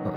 Yeah,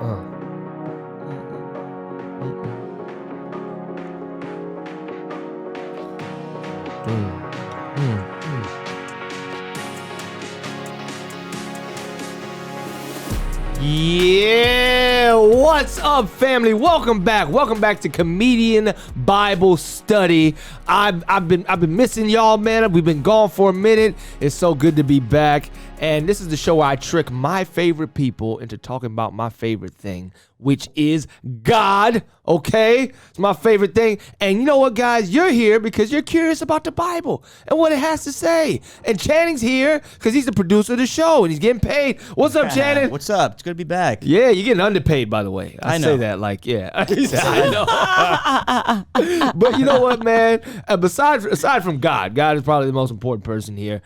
what's up, family? Welcome back to Comedian Bible Study. I've been missing y'all, man. We've been gone for a minute. It's so good to be back. And this is the show where I trick my favorite people into talking about my favorite thing, which is God, okay? It's my favorite thing. And you know what, guys? You're here because you're curious about the Bible and what it has to say. And Channing's here because he's the producer of the show and he's getting paid. What's up, Channing? What's up? It's good to be back. Yeah, you're getting underpaid, by the way. I know. Say that like, yeah. I know. But you know what, man? Aside from God is probably the most important person here,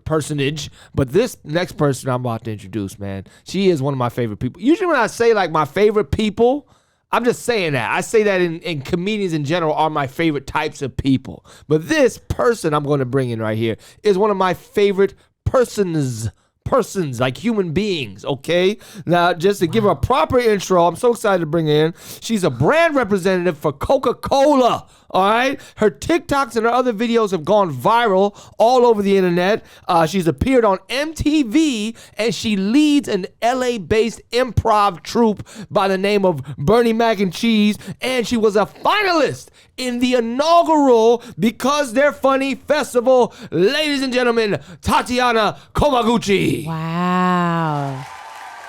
personage. But this next person I'm about to introduce, man, she is one of my favorite people. Usually when I say like my favorite people, I'm just saying that. I say that in comedians in general are my favorite types of people. But this person I'm going to bring in right here is one of my favorite persons, like human beings, okay? Now, just to give her a proper intro, I'm so excited to bring her in. She's a brand representative for Coca-Cola, all right? Her TikToks and her other videos have gone viral all over the internet. She's appeared on MTV, and she leads an LA-based improv troupe by the name of Bernie Mac and Cheese, and she was a finalist in the inaugural Because They're Funny festival. Ladies and gentlemen, Tatyana Guchi. Wow.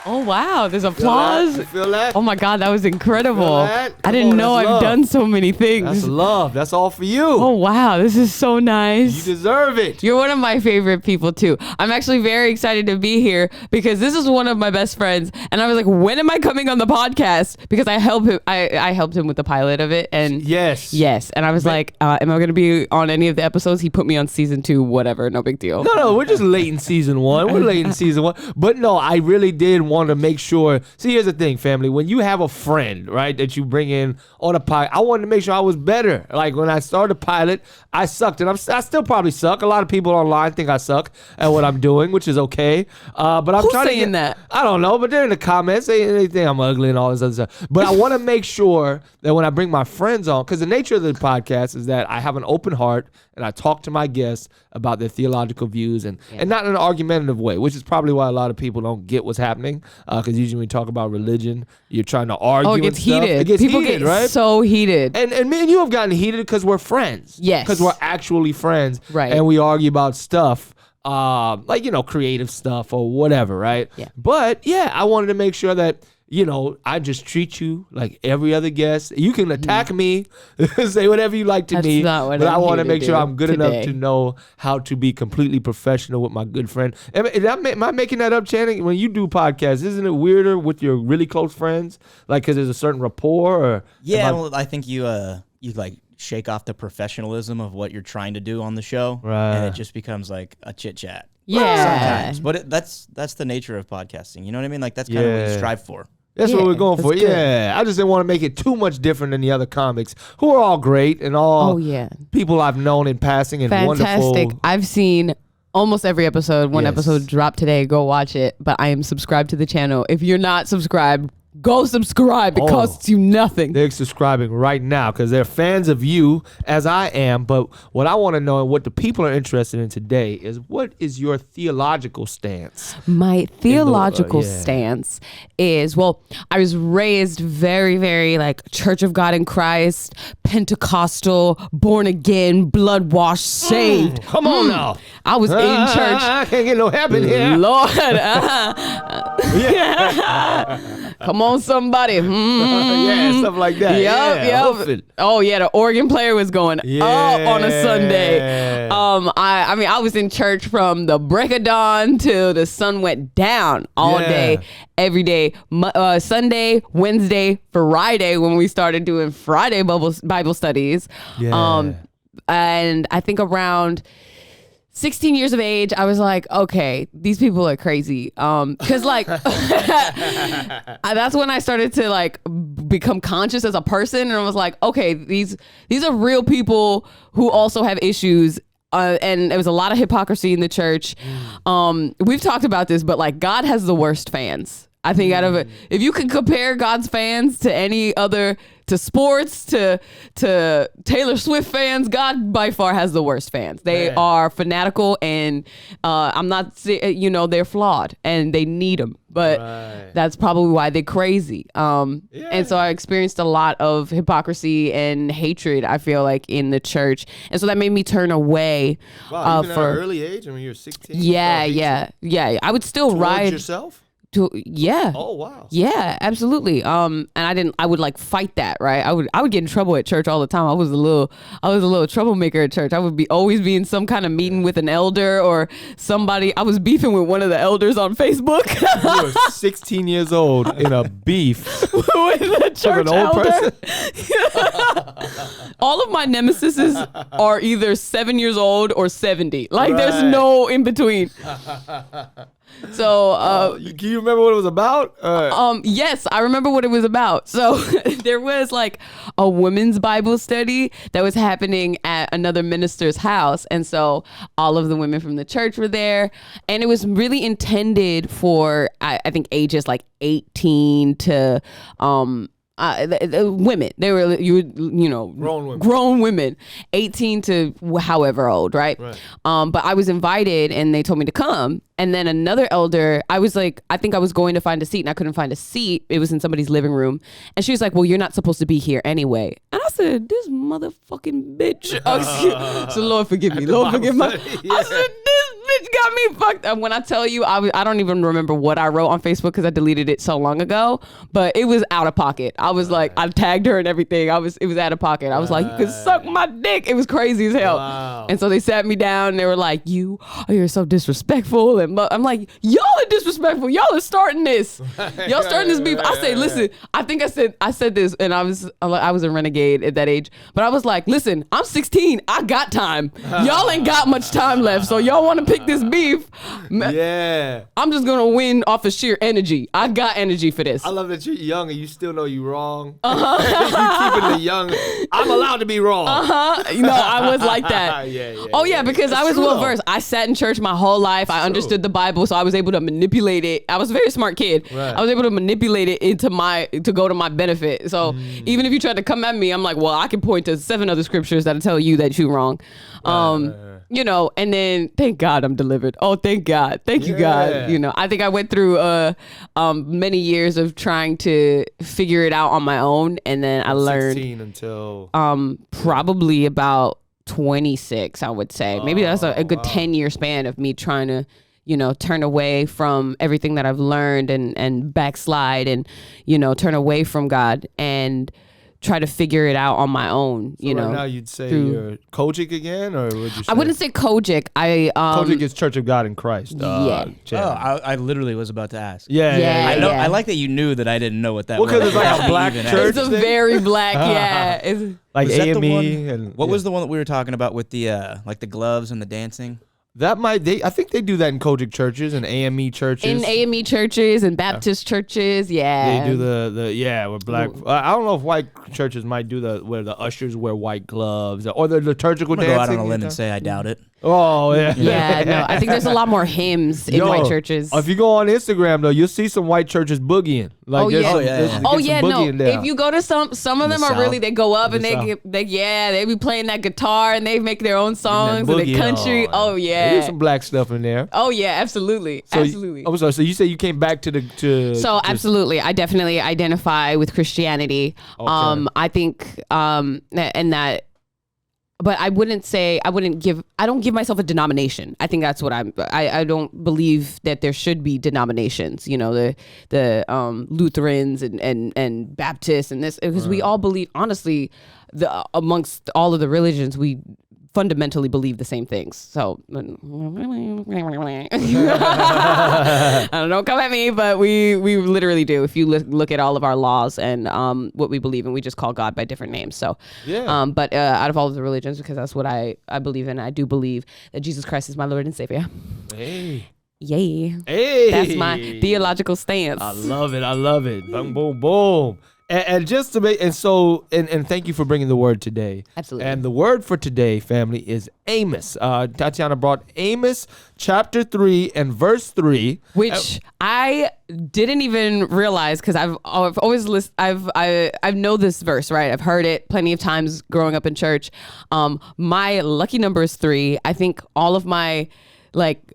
Oh, wow. There's applause. Feel that? Oh, my God. That was incredible. I didn't know I've done so many things. That's love. That's all for you. Oh, wow. This is so nice. You deserve it. You're one of my favorite people, too. I'm actually very excited to be here because this is one of my best friends. And I was like, when am I coming on the podcast? Because I helped him. I helped him with the pilot of it. And Yes. And I was like, am I going to be on any of the episodes? He put me on season 2, whatever. No big deal. No, we're just late in season 1. We're late in season 1. But no, I really did want to make sure. See, here's the thing, family. When you have a friend, right, that you bring in on a pilot, I wanted to make sure I was better. Like when I started a pilot, I sucked, and I still probably suck. A lot of people online think I suck at what I'm doing, which is okay. But I'm Who's trying saying to get that? I don't know, but they're in the comments. They think I'm ugly and all this other stuff. But I want to make sure that when I bring my friends on, because the nature of the podcast is that I have an open heart and I talk to my guests about their theological views and not in an argumentative way, which is probably why a lot of people don't get what's happening. Because usually when you talk about religion, you're trying to argue. Oh, it gets and stuff. heated. It gets People heated, get right? so heated. And me and you have gotten heated because we're friends. Yes. Because we're actually friends. Right. And we argue about stuff. Like, creative stuff or whatever, right? Yeah. But yeah, I wanted to make sure that, I just treat you like every other guest. You can attack me, say whatever you like to That's me, not what but I'm I want to here to make sure do I'm good today. enough to know how to be completely professional with my good friend. Am I making that up, Channing? When you do podcasts, isn't it weirder with your really close friends? Like, because there's a certain rapport? Or well, I think you like shake off the professionalism of what you're trying to do on the show, Right. and it just becomes like a chit chat. Yeah. Sometimes, but that's the nature of podcasting. You know what I mean? Like that's kind of what you strive for. That's what we're going for. that's good. Yeah. I just didn't want to make it too much different than the other comics who are all great and all people I've known in passing and Fantastic. wonderful. I've seen almost every episode. One Yes. episode dropped today. Go watch it. But I am subscribed to the channel. If you're not subscribed, go subscribe. It costs you nothing. They're subscribing right now because they're fans of you as I am. But what I want to know and what the people are interested in today is, what is your theological stance? My theological stance is, I was raised very, very like Church of God in Christ, Pentecostal, born again, blood washed, saved. Come on now. I was in church. I can't get no help in here. Lord. Come on, somebody. Yeah, stuff like that. Yep. Oh, yeah, the organ player was going up on a Sunday. I was in church from the break of dawn till the sun went down all day, every day. Sunday, Wednesday, Friday, when we started doing Friday Bible studies. Yeah. And I think around 16 years of age, I was like, okay, these people are crazy. Cause like, that's when I started to like become conscious as a person. And I was like, okay, these are real people who also have issues. And there was a lot of hypocrisy in the church. We've talked about this, but like God has the worst fans. I think out of it, if you could compare God's fans to any other, to sports, to Taylor Swift fans, God by far has the worst fans. They are fanatical, and I'm not, they're flawed and they need them, but that's probably why they're crazy. And so I experienced a lot of hypocrisy and hatred, I feel like, in the church, and so that made me turn away. Wow, even at an early age, I mean, you're 16. Yeah. I would still ride yourself. Yeah. Oh wow. Yeah, absolutely. And I would like fight that, right? I would get in trouble at church all the time. I was a little troublemaker at church. I would always be in some kind of meeting with an elder or somebody. I was beefing with one of the elders on Facebook. You were 16 years old in a beef with a church with an old elder. person. All of my nemesises are either 7 years old or 70. Like there's no in between. So, can you remember what it was about? Yes, I remember what it was about. So there was like a women's Bible study that was happening at another minister's house. And so all of the women from the church were there, and it was really intended for, I think, ages like 18 to, women. They were grown women, 18 to however old, right? But I was invited and they told me to come. And then another elder, I was like, I think I was going to find a seat and I couldn't find a seat. It was in somebody's living room. And she was like, well, you're not supposed to be here anyway. And I said, this motherfucking bitch. So Lord forgive me. Lord forgive me. I said, this bitch got me fucked up. When I tell you, I don't even remember what I wrote on Facebook because I deleted it so long ago, but it was out of pocket. I was like, I tagged her and everything. It was out of pocket. I was like, you can suck my dick. It was crazy as hell. Wow. And so they sat me down and they were like, you're so disrespectful. And I'm like, y'all are disrespectful. Y'all are starting this. Y'all starting this beef. I say, listen, I think I said this, and I was a renegade at that age, but I was like, listen, I'm 16. I got time. Y'all ain't got much time left. So y'all want to pick this beef? Yeah. I'm just gonna win off of sheer energy. I got energy for this. I love that you're young and you still know you're wrong. You keeping the young. I'm allowed to be wrong. I was like that. Because I was well versed. I sat in church my whole life. I understood the Bible, so I was able to manipulate it. I was a very smart kid. I was able to manipulate it to go to my benefit. So even if you tried to come at me, I'm like, well, I can point to 7 other scriptures that'll tell you that you're wrong. And then thank God I'm delivered. Oh, thank God. Thank you, God. I think I went through many years of trying to figure it out on my own, and then I learned 16 until probably about 26, I would say. Maybe that's a good 10-year span of me trying to turn away from everything that I've learned and backslide and turn away from God and try to figure it out on my own. Right now you'd say you're Kojic again, or would you say? I wouldn't say Kojic. Kojic is Church of God in Christ. I literally was about to ask. Yeah. I know. I like that you knew that I didn't know what that was. Well, because it's like a black church. It's a very black, It's like AME. And what was the one that we were talking about with the like the gloves and the dancing? I think they do that in Kojic churches and AME churches. In AME churches and Baptist churches, They do with black. I don't know if white churches might do where the ushers wear white gloves or the liturgical dancing. Go out on a limb and say I doubt it. Oh yeah. Yeah, no. I think there's a lot more hymns in white churches. If you go on Instagram though, you'll see some white churches boogieing. Like If you go to some of them are really, they go up and they be playing that guitar and they make their own songs and the country. Oh yeah. There's some black stuff in there. Oh yeah, absolutely. Absolutely. So you say you came back absolutely. I definitely identify with Christianity. Okay. I think and that, but I don't give myself a denomination. I think that's what I don't believe that there should be denominations, the Lutherans and Baptists and this, because we all believe, honestly, amongst all of the religions, we fundamentally believe the same things. So I don't come at me, but we literally do. If you look at all of our laws and what we believe in, we just call God by different names. So but out of all of the religions, because that's what I believe in, I do believe that Jesus Christ is my Lord and Savior. Hey. Yay. Hey. That's my theological stance. I love it. Boom, boom, boom. And just to make, and thank you for bringing the word today. Absolutely. And the word for today, family, is Amos. Tatyana brought Amos chapter 3 and verse 3, which I didn't even realize because I've always I know this verse, right? I've heard it plenty of times growing up in church. My lucky number is 3. I think all of my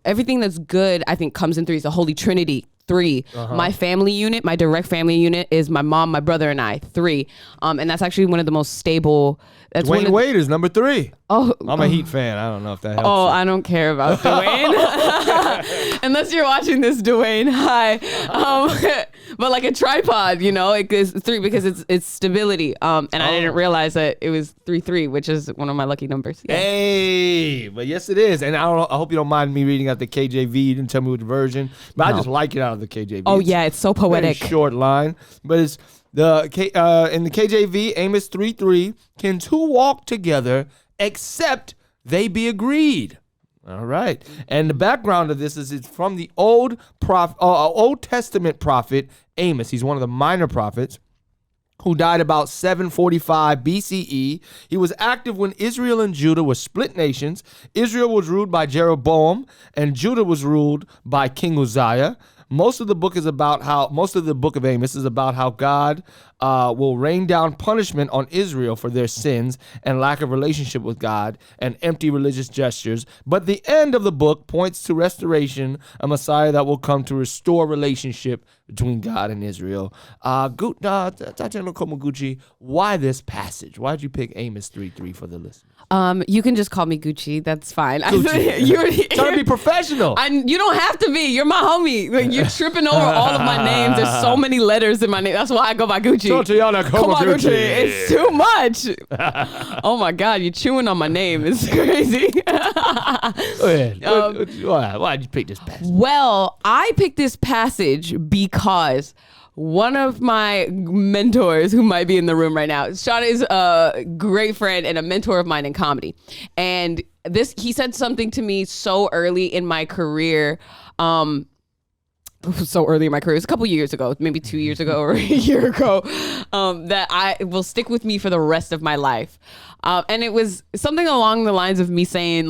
everything that's good, I think, comes in 3. It's the Holy Trinity. 3. My family unit, my direct family unit, is my mom, my brother, and I. 3. And that's actually one of the most stable. That's Dwayne Wade is number 3. Oh, I'm a Heat fan. I don't know if that helps. Oh, I don't care about Dwayne. Unless you're watching this, Dwayne. Hi. But like a tripod, it is 3 because it's stability. And I didn't realize that it was 3-3, which is one of my lucky numbers. Yeah. Hey, but yes, it is. And I hope you don't mind me reading out the KJV. You didn't tell me which version, but I just like it out of the KJV. Oh, yeah, it's so poetic. Very short line, but it's in the KJV, Amos 3:3. Can 2 walk together except they be agreed? All right. And the background of this is it's from the Old Testament prophet Amos. He's one of the minor prophets who died about 745 BCE. He was active when Israel and Judah were split nations. Israel was ruled by Jeroboam, and Judah was ruled by King Uzziah. Most of the book of Amos is about how God will rain down punishment on Israel for their sins and lack of relationship with God and empty religious gestures. But the end of the book points to restoration, a Messiah that will come to restore relationship between God and Israel. Tatyana Guchi, why this passage? Why did you pick Amos 3:3 for the listeners? You can just call me Gucci. That's fine. Gucci. Trying to be professional. You don't have to be. You're my homie. You're tripping over all of my names. There's so many letters in my name. That's why I go by Gucci. Tatyana Guchi. It's too much. Oh my God, you're chewing on my name. It's crazy. Why did you pick this passage? Well, I picked this passage because one of my mentors, who might be in the room right now, Sean is a great friend and a mentor of mine in comedy. And he said something to me so early in my career. So early in my career, it was a couple years ago, maybe 2 years ago or a year ago, that I will stick with me for the rest of my life. And it was something along the lines of me saying,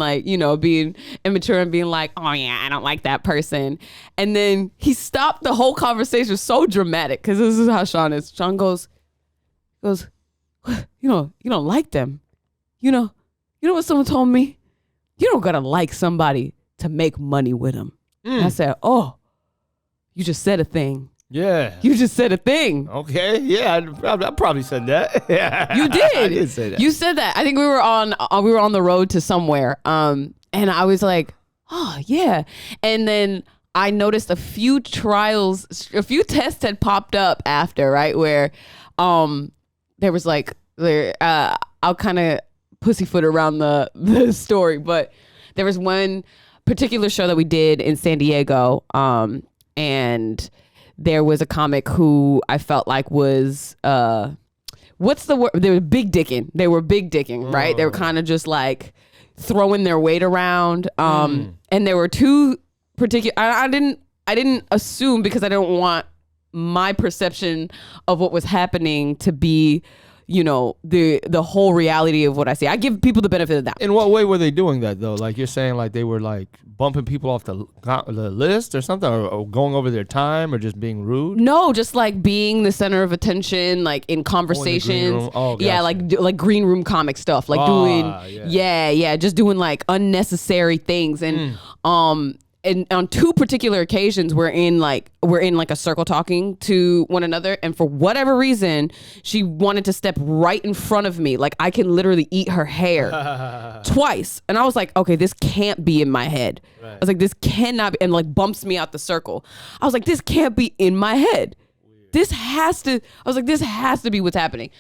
being immature and being like, oh yeah, I don't like that person. And then he stopped the whole conversation. So dramatic, because this is how Sean is. Sean goes, you don't like them. You know what someone told me? You don't gotta like somebody to make money with them. And I said, oh, you just said a thing. Yeah. You just said a thing. Okay. Yeah, I probably said that. Yeah. You did. I did say that. You said that. I think we were on the road to somewhere. And I was like, oh yeah. And then I noticed a few tests had popped up after, right? Where there was I'll kind of pussyfoot around the story, but there was one particular show that we did in San Diego. And there was a comic who I felt like was, what's the word? They were big dicking, right? They were kind of just like throwing their weight around. And there were 2 particular, I didn't assume, because I didn't want my perception of what was happening to be, the whole reality of what I see. I give people the benefit of that. In what way were they doing that though? Like you're saying, like they were like bumping people off the list or something, or going over their time, or just being rude? No, just like being the center of attention, like in conversations. Gotcha. Yeah, like green room comic stuff, like doing just doing like unnecessary things. And and on 2 particular occasions, we're in like a circle talking to one another, and for whatever reason, she wanted to step right in front of me, like I can literally eat her hair twice. And I was like, okay, this can't be in my head. Right. I was like, this cannot be, and like bumps me out the circle. I was like, this can't be in my head. Weird. This has to be what's happening.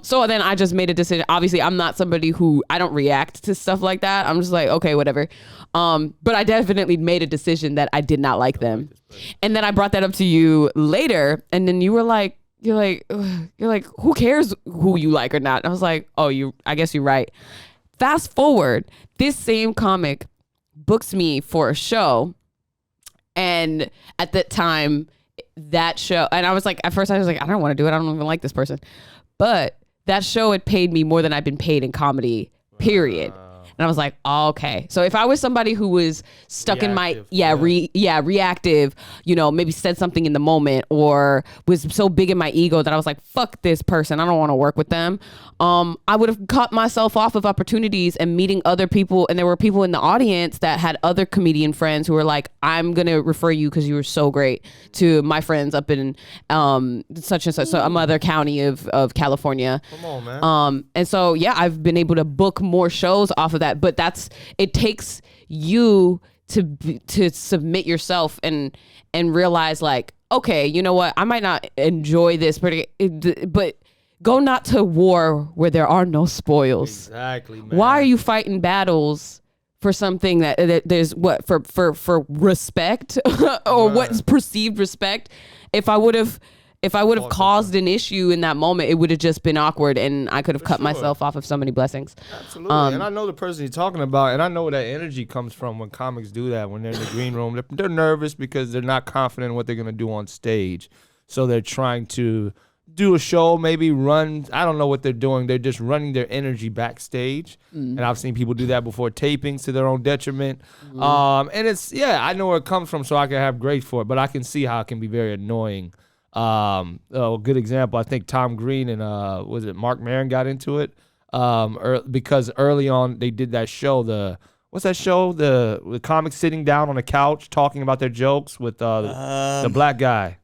So then I just made a decision. Obviously, I'm not somebody who, I don't react to stuff like that. I'm just like, okay, whatever. But I definitely made a decision that I did not like them. And then I brought that up to you later. And then you were like, you're like, who cares who you like or not? And I was like, oh, I guess you're right. Fast forward, this same comic books me for a show. And at that time, that show, and I was like, at first I was like, I don't want to do it. I don't even like this person. But that show had paid me more than I've been paid in comedy, period. And I was like, oh, okay. So if I was somebody who was stuck reactive, reactive, maybe said something in the moment or was so big in my ego that I was like, fuck this person, I don't want to work with them. I would have cut myself off of opportunities and meeting other people. And there were people in the audience that had other comedian friends who were like, I'm going to refer you because you were so great to my friends up in such and such, so another county of California. Come on, man. And so, yeah, I've been able to book more shows off of that. But it takes you to submit yourself and realize like, okay, you know what? I might not enjoy this, but go not to war where there are no spoils. Exactly, man. Why are you fighting battles for something that there's what for respect or what's perceived respect? If I would have caused an issue in that moment, it would have just been awkward, and I could have cut myself off of so many blessings. Absolutely. And I know the person you're talking about, and I know where that energy comes from when comics do that, when they're in the green room. They're nervous because they're not confident in what they're going to do on stage. So they're trying to do a show, maybe run. I don't know what they're doing. They're just running their energy backstage. And I've seen people do that before tapings to their own detriment. And it's, I know where it comes from, so I can have grace for it, but I can see how it can be very annoying. A good example, I think Tom Green and was it Mark Maron got into it because early on they did that show, what's that show, the comics sitting down on a couch talking about their jokes with the black guy,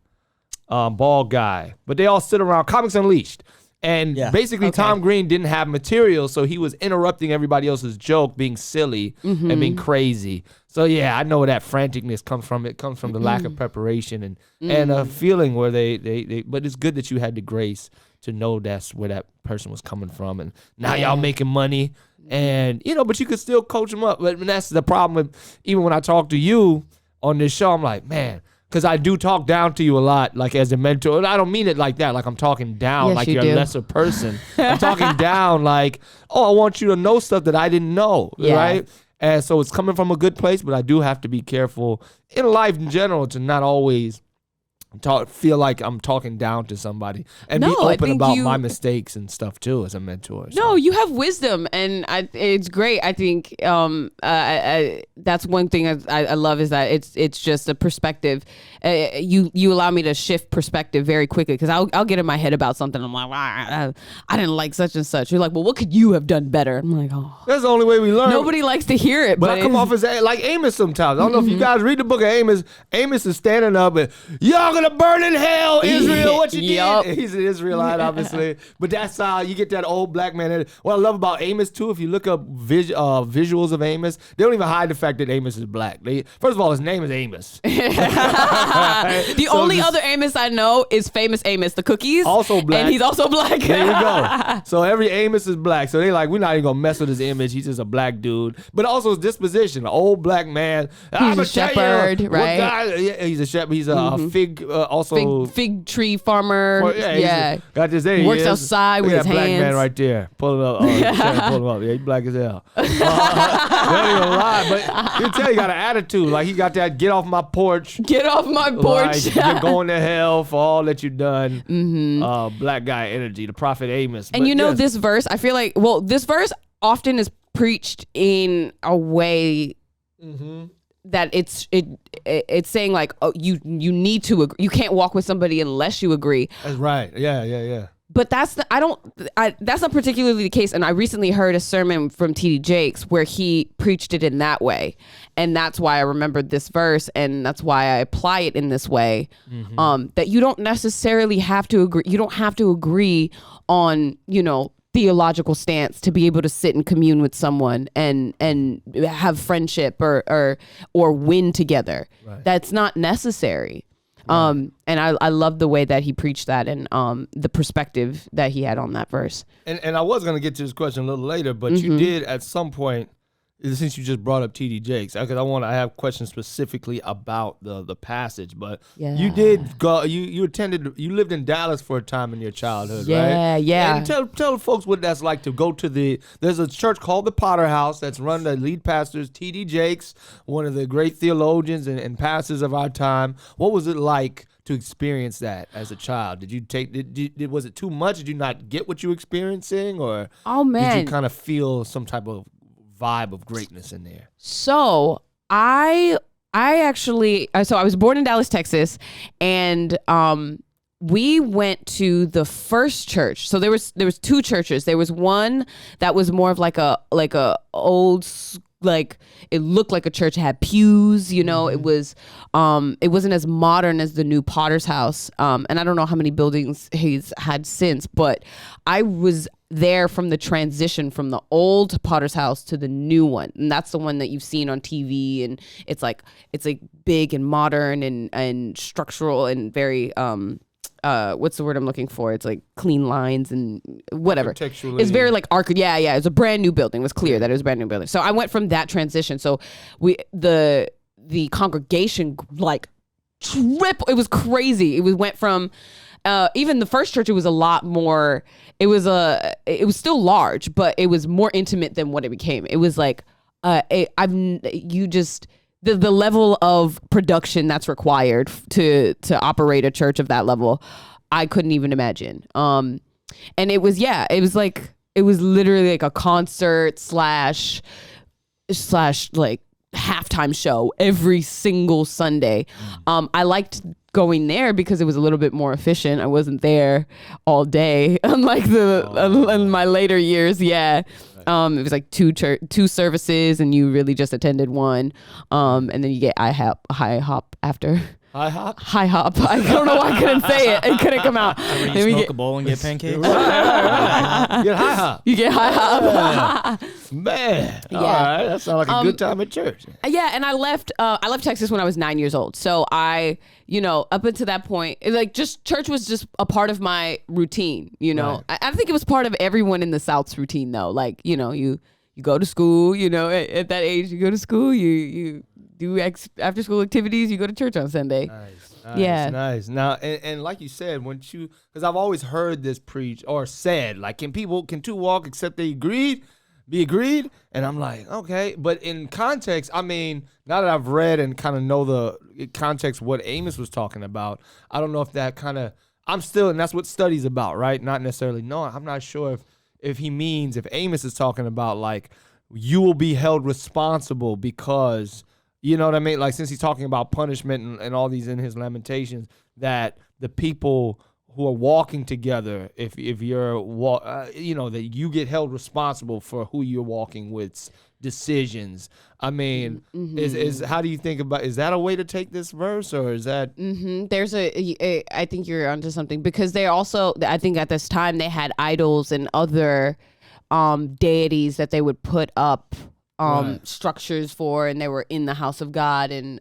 bald guy, but they all sit around, Comics Unleashed. And basically Tom Green didn't have material, so he was interrupting everybody else's joke, being silly and being crazy. So I know where that franticness comes from. It comes from the lack of preparation and a feeling where they but it's good that you had the grace to know that's where that person was coming from. And now y'all making money and, but you could still coach them up. But that's the problem. Even when I talk to you on this show, I'm like, man, because I do talk down to you a lot, like as a mentor. And I don't mean it like that, like I'm talking down, like you're a lesser person. I'm talking down like, I want you to know stuff that I didn't know, right? And so it's coming from a good place, but I do have to be careful in life in general to not always feel like I'm talking down to somebody and be open about my mistakes and stuff too as a mentor. No, you have wisdom, and it's great. I think that's one thing I love is that it's just a perspective. You allow me to shift perspective very quickly because I'll get in my head about something. I'm like, I didn't like such and such. You're like, well, what could you have done better? I'm like, that's the only way we learn. Nobody likes to hear it, but I come off as like Amos sometimes. I don't know if you guys read the book of Amos. Amos is standing up and y'all gonna burn in hell, Israel. What you did? He's an Israelite, obviously, but that's how you get that old black man. What I love about Amos too, if you look up visuals of Amos, they don't even hide the fact that Amos is black. First of all, his name is Amos. The only other Amos I know is Famous Amos, the cookies. Also black. And he's also black. There you go. So every Amos is black. So they like, we're not even gonna mess with his image. He's just a black dude. But also his disposition, an old black man. He's a shepherd, right? He's a shepherd. He's a fig, also fig tree farmer. Got this there. Works outside with his hands. Black man right there. Pull it up. Pull him up. Yeah, he's black as hell. Not even lie, but you tell you got an attitude. Like he got that get off my porch. Get off my porch. Like, you're going to hell for all that you've done. Black guy energy, the prophet Amos. And this verse, I feel like, this verse often is preached in a way that it's saying like, oh, you need to agree. You can't walk with somebody unless you agree. That's right. Yeah. But that's not particularly the case. And I recently heard a sermon from T.D. Jakes where he preached it in that way. And that's why I remembered this verse. And that's why I apply it in this way. That you don't necessarily have to agree. You don't have to agree on, theological stance to be able to sit and commune with someone and have friendship or win together. Right. That's not necessary. And I love the way that he preached that and the perspective that he had on that verse. And I was going to get to this question a little later, but you did at some point, since you just brought up T.D. Jakes, because I have questions specifically about the passage, but you did go, you lived in Dallas for a time in your childhood, right? Yeah. And tell folks what that's like to go to there's a church called the Potter House that's run by lead pastors, T.D. Jakes, one of the great theologians and pastors of our time. What was it like to experience that as a child? Did you take? Was it too much? Did you not get what you were experiencing, or Oh man, did you kind of feel some type of vibe of greatness in there? So I actually, so I was born in Dallas, Texas, and we went to the first church. So there was two churches. There was one that was more of like a old, like it looked like a church. It had pews, you know. It was it wasn't as modern as the new Potter's House. And I don't know how many buildings he's had since, but I was there from the transition from the old Potter's House to the new one, and that's the one that you've seen on TV, and it's like big and modern and structural and very what's the word I'm looking for? It's like clean lines and whatever. It's very like yeah. It's a brand new building. It was clear that it was a brand new building. So I went from that transition. So the congregation like it was crazy. It went from even the first church, it was a lot more. It was still large, but it was more intimate than what it became. It was like the level of production that's required to operate a church of that level, I couldn't even imagine. And it was literally like a concert slash like halftime show every single Sunday. I liked going there because it was a little bit more efficient. I wasn't there all day, unlike in my later years. Yeah. It was like two services, and you really just attended one. And then you get high hop after. High hop? High hop. I don't know why I couldn't say it. It couldn't come out. Remember you smoke a bowl and get pancakes? You get high hop. You get high hop. Man. Yeah. All right. That sounds like a good time at church. Yeah, and I left Texas when I was 9 years old. So I, up until that point, just church was just a part of my routine, Right. I think it was part of everyone in the South's routine though. Like, you go to school, at that age, you go to school, you do after school activities, you go to church on Sunday. Nice. Now, and like you said, because I've always heard this preached or said, like, can two walk except they be agreed? And I'm like, okay. But in context, I mean, now that I've read and kind of know the context what Amos was talking about, I don't know if that kind of, and that's what study's about, right? Not necessarily, no, I'm not sure if Amos is talking about like, you will be held responsible because, you know what I mean? Like, since he's talking about punishment and all these in his Lamentations, that the people who are walking together, if you're, that you get held responsible for who you're walking with's decisions. I mean, is how do you think about, is that a way to take this verse, or is that? There's I think you're onto something, because they also, I think at this time they had idols and other deities that they would put up structures for, and they were in the house of God, and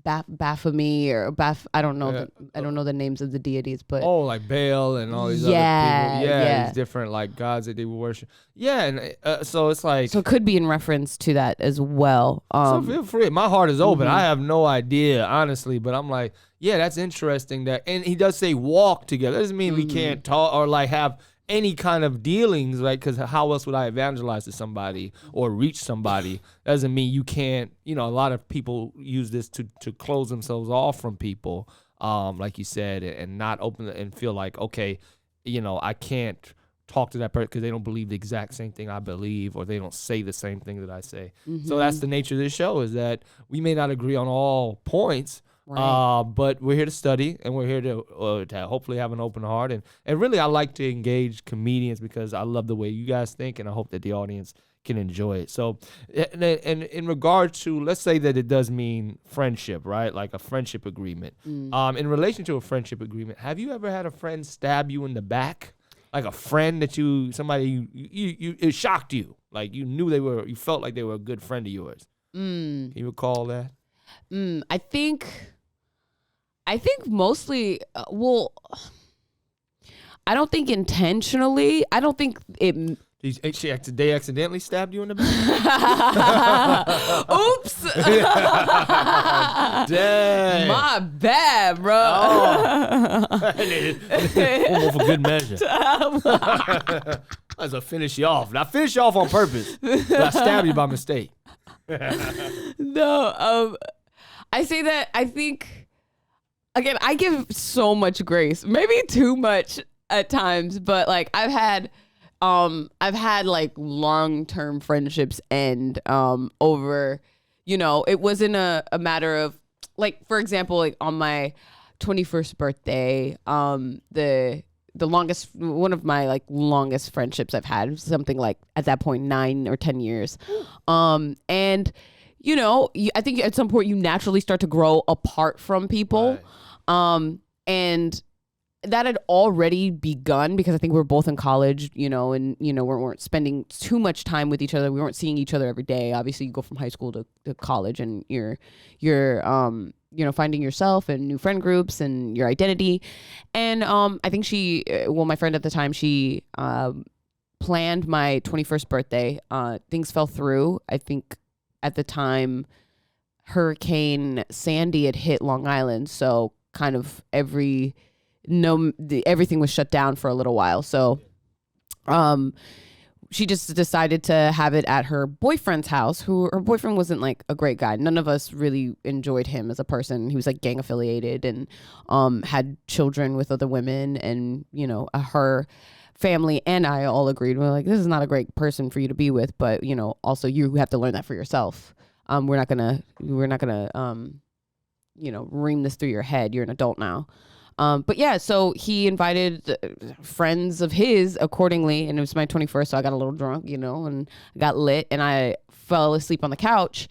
Baphomet or I don't know I don't know the names of the deities, but like Baal and all these other people, these different like gods that they would worship, and so it's like, so it could be in reference to that as well. So feel free, my heart is open. I have no idea honestly, but I'm like, yeah, that's interesting that, and he does say walk together. That doesn't mean we can't talk or like have any kind of dealings, right? Because how else would I evangelize to somebody or reach somebody? Doesn't mean you can't, a lot of people use this to close themselves off from people, like you said, and not open and feel like, okay, I can't talk to that person because they don't believe the exact same thing I believe, or they don't say the same thing that I say. So that's the nature of this show, is that we may not agree on all points, right. But we're here to study, and we're here to hopefully have an open heart. And really, I like to engage comedians because I love the way you guys think, and I hope that the audience can enjoy it. So, and in regard to, let's say that it does mean friendship, right? Like a friendship agreement. In relation to a friendship agreement, have you ever had a friend stab you in the back? Like a friend that somebody it shocked you. Like you felt like they were a good friend of yours. Can you recall that? I think mostly, I don't think intentionally. I don't think it. They accidentally stabbed you in the back? Oops. Dang. My bad, bro. Almost for good measure. I was gonna finish you off. I finished you off on purpose, but I stabbed you by mistake. No, I say that I think again, I give so much grace, maybe too much at times, but like I've had like long-term friendships end over, it wasn't a matter of like, for example, like on my 21st birthday, the longest, one of my like longest friendships I've had, something like at that point 9 or 10 years. And I think at some point you naturally start to grow apart from people. Right. And that had already begun because I think we were both in college, and we weren't spending too much time with each other. We weren't seeing each other every day. Obviously you go from high school to college and you're finding yourself and new friend groups and your identity. And I think my friend at the time, she planned my 21st birthday. Things fell through. I think at the time, Hurricane Sandy had hit Long Island. So kind of everything was shut down for a little while. So she just decided to have it at her boyfriend's house, who her boyfriend wasn't like a great guy. None of us really enjoyed him as a person. He was like gang affiliated and had children with other women, and her family and I all agreed, we're like, this is not a great person for you to be with, but also you have to learn that for yourself. We're not gonna ream this through your head. You're an adult now. But yeah, so he invited friends of his accordingly, and it was my 21st, so I got a little drunk, and I got lit, and I fell asleep on the couch,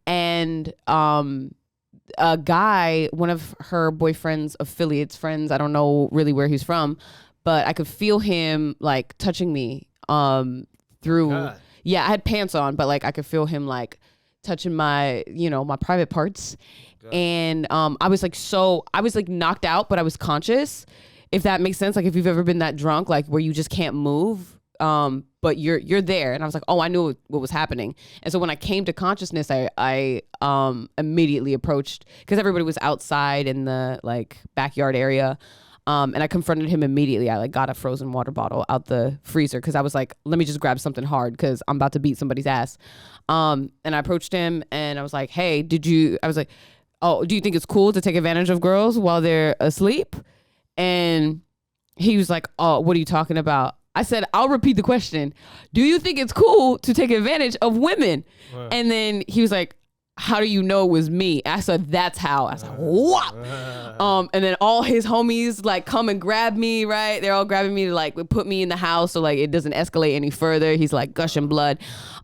and a guy, one of her boyfriend's affiliates, friends, I don't know really where he's from, but I could feel him like touching me through. God. Yeah, I had pants on, but like I could feel him like touching my my private parts. And I was like knocked out, but I was conscious, if that makes sense. Like if you've ever been that drunk, like where you just can't move, but you're there. And I was like, oh, I knew what was happening. And so when I came to consciousness, I immediately approached, because everybody was outside in the like backyard area. And I confronted him immediately. I like got a frozen water bottle out the freezer because I was like, let me just grab something hard because I'm about to beat somebody's ass. And I approached him and I was like, hey, oh, do you think it's cool to take advantage of girls while they're asleep? And he was like, oh, what are you talking about? I said, I'll repeat the question. Do you think it's cool to take advantage of women? Right. And then he was like, how do you know it was me? I said, that's how. I was like, what? And then all his homies like come and grab me, right? They're all grabbing me to like put me in the house so like it doesn't escalate any further. He's like gushing blood.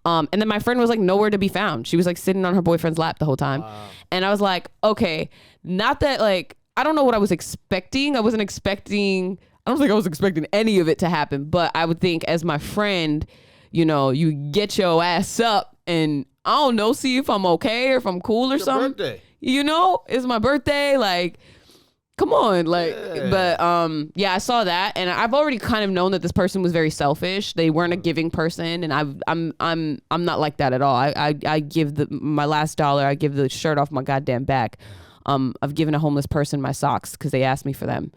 And then my friend was like nowhere to be found. She was like sitting on her boyfriend's lap the whole time. Wow. And I was like, okay, not that like, I don't know what I was expecting. I don't think I was expecting any of it to happen, but I would think as my friend, you get your ass up and I don't know, see if I'm okay or if I'm cool or something. Birthday. It's my birthday. Like, come on. Like, yeah. But yeah, I saw that, and I've already kind of known that this person was very selfish. They weren't a giving person, and I'm not like that at all. I give my last dollar. I give the shirt off my goddamn back. I've given a homeless person my socks because they asked me for them.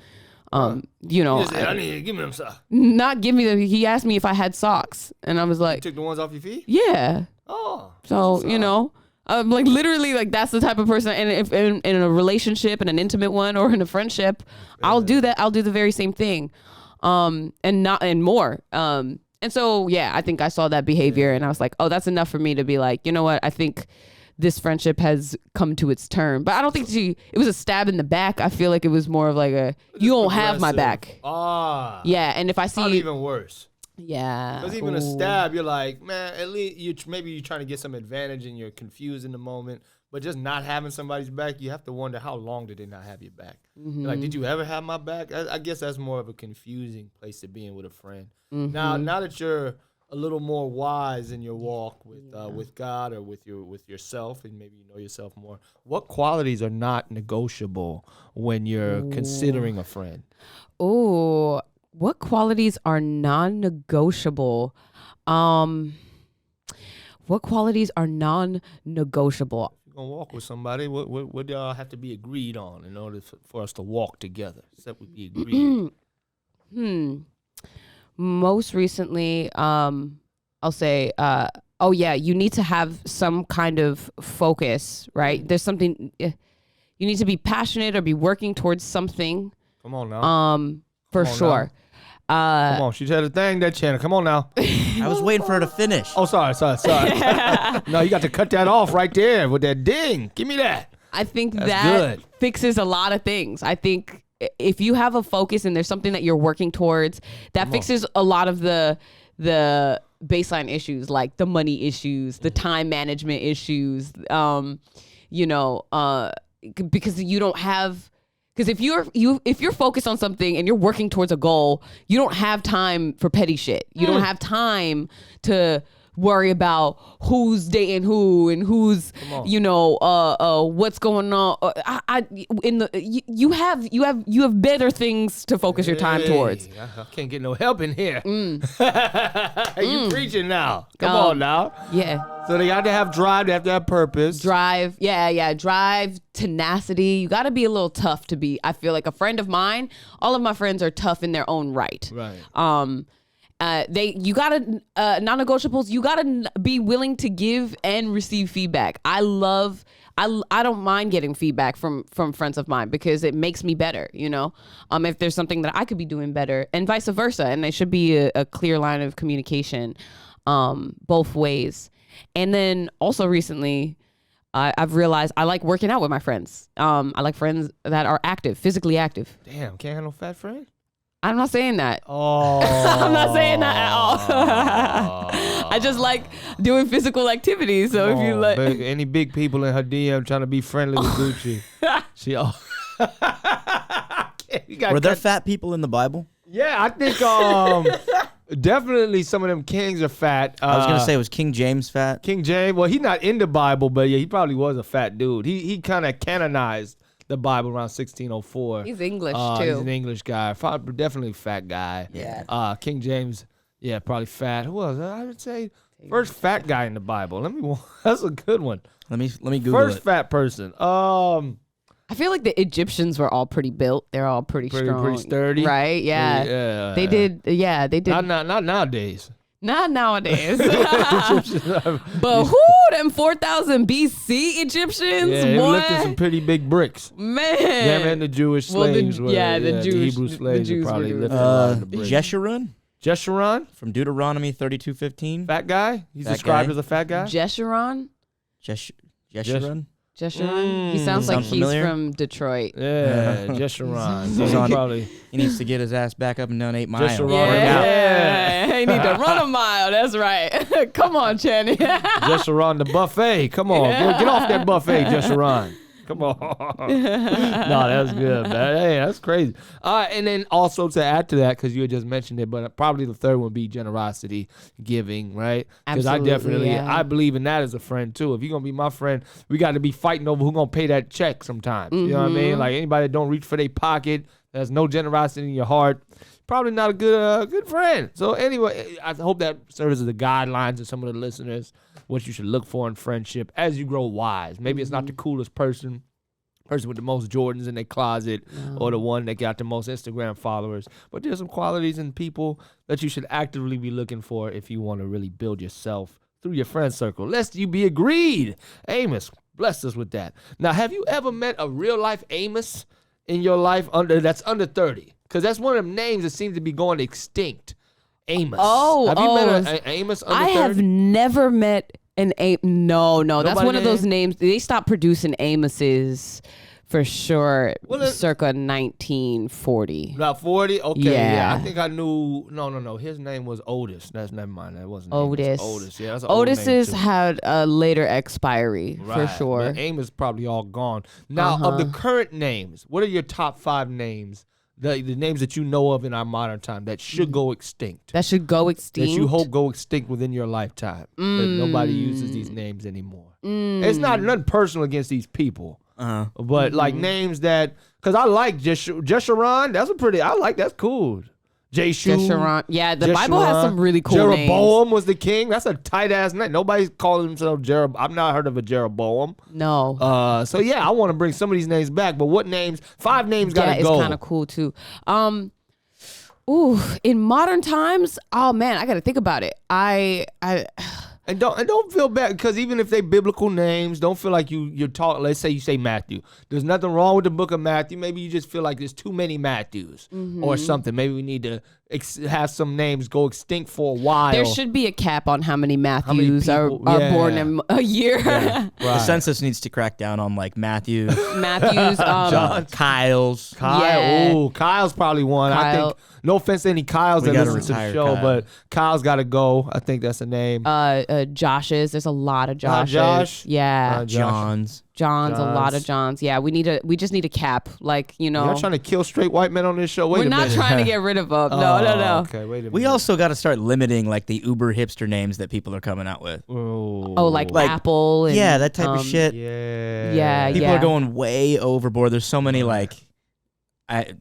I need to give me them socks. Not give me them. He asked me if I had socks, and I was like, you took the ones off your feet? Yeah. Oh. So like literally, like that's the type of person. And if in a relationship, in an intimate one, or in a friendship, I'll do that. I'll do the very same thing, and more. And so yeah, I think I saw that behavior, and I was like, oh, that's enough for me to be like, you know what? I think this friendship has come to its term. But I don't think it was a stab in the back. I feel like it was more of like you don't have my back. Yeah, and if I see probably even worse. Yeah. Because even a stab, you're like, man, at least maybe you're trying to get some advantage and you're confused in the moment. But just not having somebody's back, you have to wonder how long did they not have your back? Mm-hmm. Like, did you ever have my back? I guess that's more of a confusing place to be in with a friend. Mm-hmm. Now that you're a little more wise in your walk with God or with yourself, and maybe you know yourself more, what qualities are not negotiable when you're considering a friend? Oh, what qualities are non-negotiable? What qualities are non-negotiable? If you're gonna walk with somebody, what do y'all have to be agreed on in order for us to walk together? Except we be agreed. Most recently, I'll say, you need to have some kind of focus, right? There's something. You need to be passionate or be working towards something. Come on now. For sure. Come on, she said a thing, that Channing. Come on now. I was waiting for her to finish. Oh, sorry. No, you got to cut that off right there with that ding. Give me that. I think That's that good. fixes a lot of things. I think if you have a focus and there's something that you're working towards, that fixes a lot of the baseline issues, like the money issues, the time management issues, because you don't have. Because if you're focused on something and you're working towards a goal, you don't have time for petty shit. You don't have time to worry about who's dating who and who's what's going on. You have better things to focus your time towards. I can't get no help in here. You preaching now? Come on now. Yeah. So they got to have drive. They have to have purpose. Drive. Yeah. Drive, tenacity. You got to be a little tough to be. I feel like a friend of mine, all of my friends are tough in their own right. Right. You gotta non-negotiables. You gotta be willing to give and receive feedback. I don't mind getting feedback from friends of mine because it makes me better. If there's something that I could be doing better, and vice versa, and there should be a clear line of communication, both ways. And then also recently, I've realized I like working out with my friends. I like friends that are active, physically active. Damn, can't have no fat friend? I'm not saying that. Oh. I'm not saying that at all. I just like doing physical activities. So if you like any big people in her DM trying to be friendly with Gucci, Were there fat people in the Bible? Yeah, I think definitely some of them kings are fat. I was gonna say, was King James fat? King James, well, he's not in the Bible, but yeah, he probably was a fat dude. He kind of canonized the Bible around 1604. He's English too. He's an English guy. Definitely a fat guy. Yeah. King James, yeah, probably fat. Who else? I would say first fat guy in the Bible. That's a good one. Let me Google first it. fat person. I feel like the Egyptians were all pretty built. They're all pretty strong. Pretty sturdy. Right? Yeah. Yeah. They did. Yeah, they did. Not nowadays. Not nowadays. But them 4000 BC Egyptians, Yeah, they boy. lifted some pretty big bricks. Man. Them and the Jewish slaves. the Hebrew slaves Jews probably were doing lifted a lot of the bricks. Jeshurun Jeshurun? from Deuteronomy 32:15. Fat guy? He's Fat described guy. as a fat guy? Jeshurun? Jeshurun. Jeshurun? He sounds like Sound he's familiar? from Detroit. Yeah, Jeshurun. He's on- Probably. He needs to get his ass back up and down 8 miles. Jeshurun. Yeah, he need to run a mile. That's right. Come on, Channing. Jeshurun the buffet. Come on. Get off that buffet, Jeshurun. Come on. No, that's good, man. Hey, that's crazy. And then also to add to that, because you had just mentioned it, but probably the third one would be generosity, giving, right? Because I Absolutely, yeah. I believe in that as a friend too. If you're going to be my friend, we got to be fighting over who's going to pay that check sometimes. You know what I mean? Like anybody that don't reach for their pocket, there's no generosity in your heart, probably not a good friend. So anyway, I hope that serves as the guidelines to some of the listeners, what you should look for in friendship as you grow wise. Maybe it's not the coolest person with the most Jordans in their closet or the one that got the most Instagram followers, but there's some qualities in people that you should actively be looking for if you want to really build yourself through your friend circle. Lest you be agreed. Amos blessed us with that. Now, have you ever met a real life Amos in your life that's under 30? Because that's one of them names that seems to be going extinct. Amos. Have you met an Amos under 30? I have never met an Amos. No. That's Nobody one of those named? names. They stopped producing Amoses for sure, Well, circa 1940. About 40? Okay, Yeah. yeah. I think I knew. No. His name was Otis. Never mind. That wasn't Amos. Otis. Otis. Yeah, that's an old name, Otis's too. had a later expiry for Right, sure. but Amos probably all gone. Now, of the current names, what are your top 5 names? The names that you know of in our modern time that should go extinct. That should go extinct. That you hope go extinct within your lifetime. That nobody uses these names anymore. It's not nothing personal against these people. But like names that, because I like Jeshurun. That's cool. Jeshurun. Yeah, the Bible has some really cool names. Jeroboam was the king. That's a tight ass name. Nobody's calling himself Jeroboam. I've not heard of a Jeroboam. No. So yeah, I want to bring some of these names back. But what names? 5 names gotta go. That is kind of cool too. In modern times, oh man, I gotta think about it. And don't feel bad because even if they biblical names, don't feel like you're talking. Let's say you say Matthew. There's nothing wrong with the book of Matthew. Maybe you just feel like there's too many Matthews or something. Maybe we need to have some names go extinct for a while. There should be a cap on how many Matthews are born in a year. Yeah, right. The census needs to crack down on like Matthews, Kyle's. Kyle. Yeah. Ooh, Kyle's probably one. I Kyle. think. No offense to any Kyles We that gotta listen to the retire show, Kyle. but Kyle's got to go. I think that's a name. Josh's. There's a lot of Joshes. Josh? Yeah. John's. John's, a lot of Johns. Yeah, we just need a cap. Like, Y'all trying to kill straight white men on this show? Wait we're a not minute. trying to get rid of them. No. Okay, wait a minute. We also got to start limiting like the uber hipster names that people are coming out with. Oh, like Like, Apple. And, Yeah, that type of shit. Yeah. People are going way overboard. There's so many like,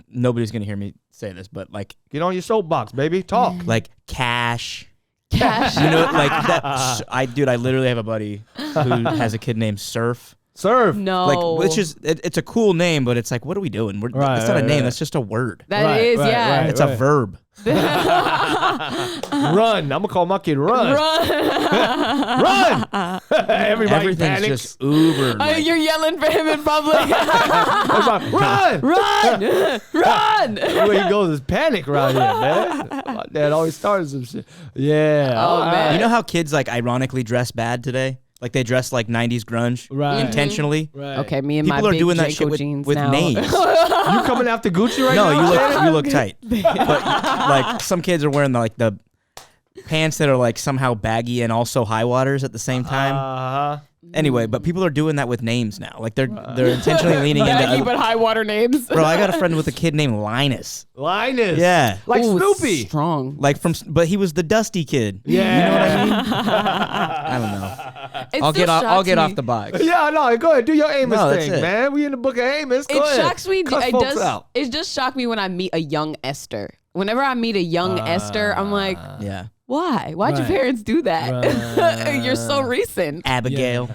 nobody's gonna hear me say this, but like, Get on your soapbox, baby. Talk. like Cash. Cash. You know, like that. I literally have a buddy who has a kid named Surf. Serve. No. Like, which is it's a cool name, but it's like, what are we doing? It's not a name. That's just a word. That is, yeah. It's a verb. Run. I'm gonna call my kid Run. Run. Everybody Everything's panics. just uber. Like, You're yelling for him in public. Everybody, Run. Run. The way he goes is panic around here, man. My dad always started some shit. Yeah. Oh, man. you know how kids like ironically dress bad today? Like they dress like 90s grunge Right. intentionally. Right. Okay, me and People my are big doing that Janko shit jeans with now. names. You coming after Gucci right No, now? you look tight. But like some kids are wearing the pants that are like somehow baggy and also high waters at the same time. Anyway, but people are doing that with names now. Like they're intentionally leaning Baggy into. but high water names. Bro, I got a friend with a kid named Linus. Linus. Yeah. Like Ooh, Snoopy. strong. But he was the dusty kid. Yeah. You know what I mean? I don't know. I'll get off the box. Yeah, no, go ahead. Do your Amos No, that's thing, it. man. We in the book of Amos. Go It ahead. shocks me. Cuss folks out. It just shocked me when I meet a young Esther. Whenever I meet a young Esther, I'm like, Yeah. why? Why'd your Right. parents do that? Right. You're so recent. Abigail.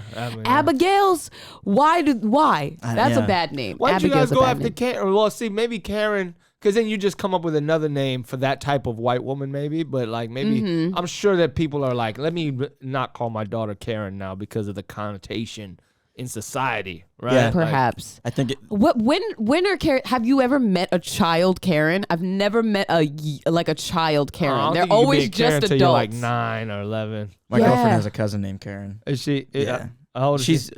Abigail's. Why? That's yeah. a bad name. Why don't you Abigail's guys a go bad after name. Karen? Well, see, maybe Karen, because then you just come up with another name for that type of white woman, maybe. But like, maybe I'm sure that people are like, let me not call my daughter Karen now because of the connotation in society, right? Yeah. Like, Perhaps. I think it. When are Karen? Have you ever met a child Karen? I've never met a child I Karen. don't They're think you can be always a Karen just till you're like adults. 9 or 11. My Yeah. girlfriend has a cousin named Karen. Is she? Yeah. How old is She's she?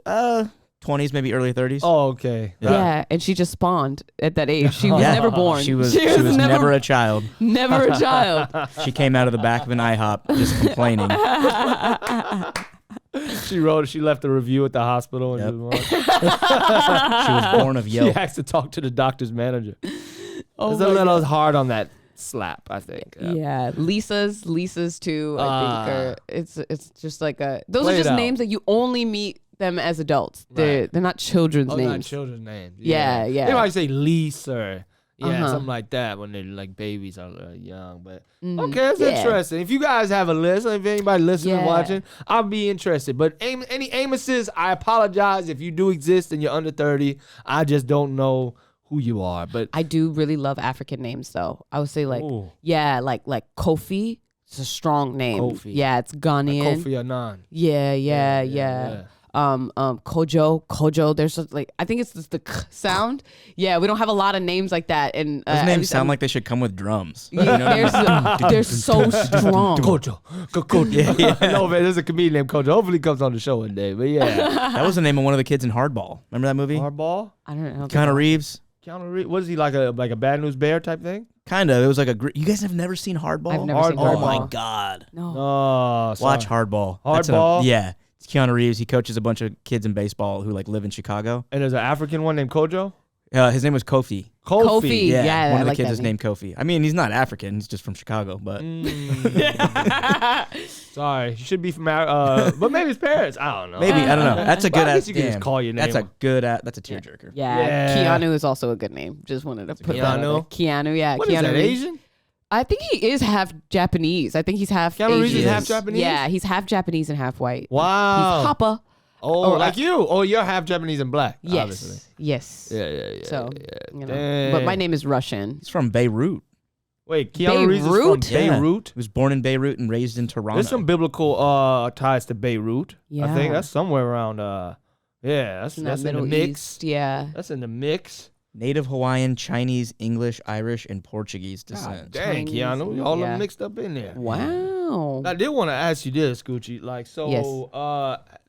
20s, maybe early 30s. Oh, okay. Yeah, and she just spawned at that age. She was Yeah. never born. She was never a child. never a child. She came out of the back of an IHOP just complaining. She left a review at the hospital. And Yep. She was born of she Yelp. asked to talk to the doctor's manager. Oh It's a my little hard on that slap, I think. Yeah, Lisa's too. I think it's just like those Play are it just out. names that you only meet them as adults. Right. They're not children's Oh, names. not children's names. Yeah, yeah. They might say Lisa. Yeah, Uh-huh. something like that when they're like babies are young. But Mhm. okay, that's Yeah. interesting. If you guys have a list, if anybody listening Yeah. watching, I'll be interested. But any Amoses, I apologize if you do exist and you're under 30. I just don't know who you are. But I do really love African names though. I would say like Ooh. like Kofi. It's a strong name. Kofi. Yeah, it's Ghanaian. Kofi Annan. Yeah. Kojo. There's just, like I think it's just the k sound. Yeah, we don't have a lot of names like that. And Those at names least sound like they should come with drums. they're so strong. Kojo. No, man, there's a comedian named Kojo. Hopefully he comes on the show one day. But yeah. That was the name of one of the kids in Hardball. Remember that movie? Hardball? I don't know. Keanu Reeves. Keanu Reeves? What is he, like a Bad News Bear type thing? Kind of. It was like you guys have never seen Hardball? I've never seen Oh Hardball. my god. No. Oh, Watch sorry. Hardball. Hardball? Yeah. It's Keanu Reeves. He coaches a bunch of kids in baseball who like live in Chicago. And there's an African one named Kojo? His name was Kofi. Kofi. Yeah, one I of the like kids that is name. named Kofi. I mean, he's not African. He's just from Chicago, but Sorry, you should be from, but maybe his parents. I don't know. maybe I don't know. That's a Well, good I ass. guess you can just call your That's name. a good. That's a tearjerker. Yeah. Yeah. Keanu is also a good name. Just wanted to put that out Keanu? there. Keanu, yeah. What Keanu is that, Reeves. Asian? I think he is half Japanese. I think he's half Keanu Reeves Asian. is half Japanese? Yeah, he's half Japanese and half white. Wow. He's Papa. Oh, Or like you. Oh, you're half Japanese and black. Yes. Obviously. Yes. Yeah. So, yeah. you know. But my Dang. name is Russian. He's from Beirut. Wait, Keanu Reeves is from Yeah. Beirut? He was born in Beirut and raised in Toronto. There's some biblical ties to Beirut. I think Yeah. that's somewhere around. That's in that in the Middle mix. East. Yeah. That's in the mix. Native Hawaiian, Chinese, English, Irish, and Portuguese descent. Dang, Chinese, Keanu, all of yeah. them mixed up in there. Wow. I did want to ask you this, Gucci. Like, so, Yes.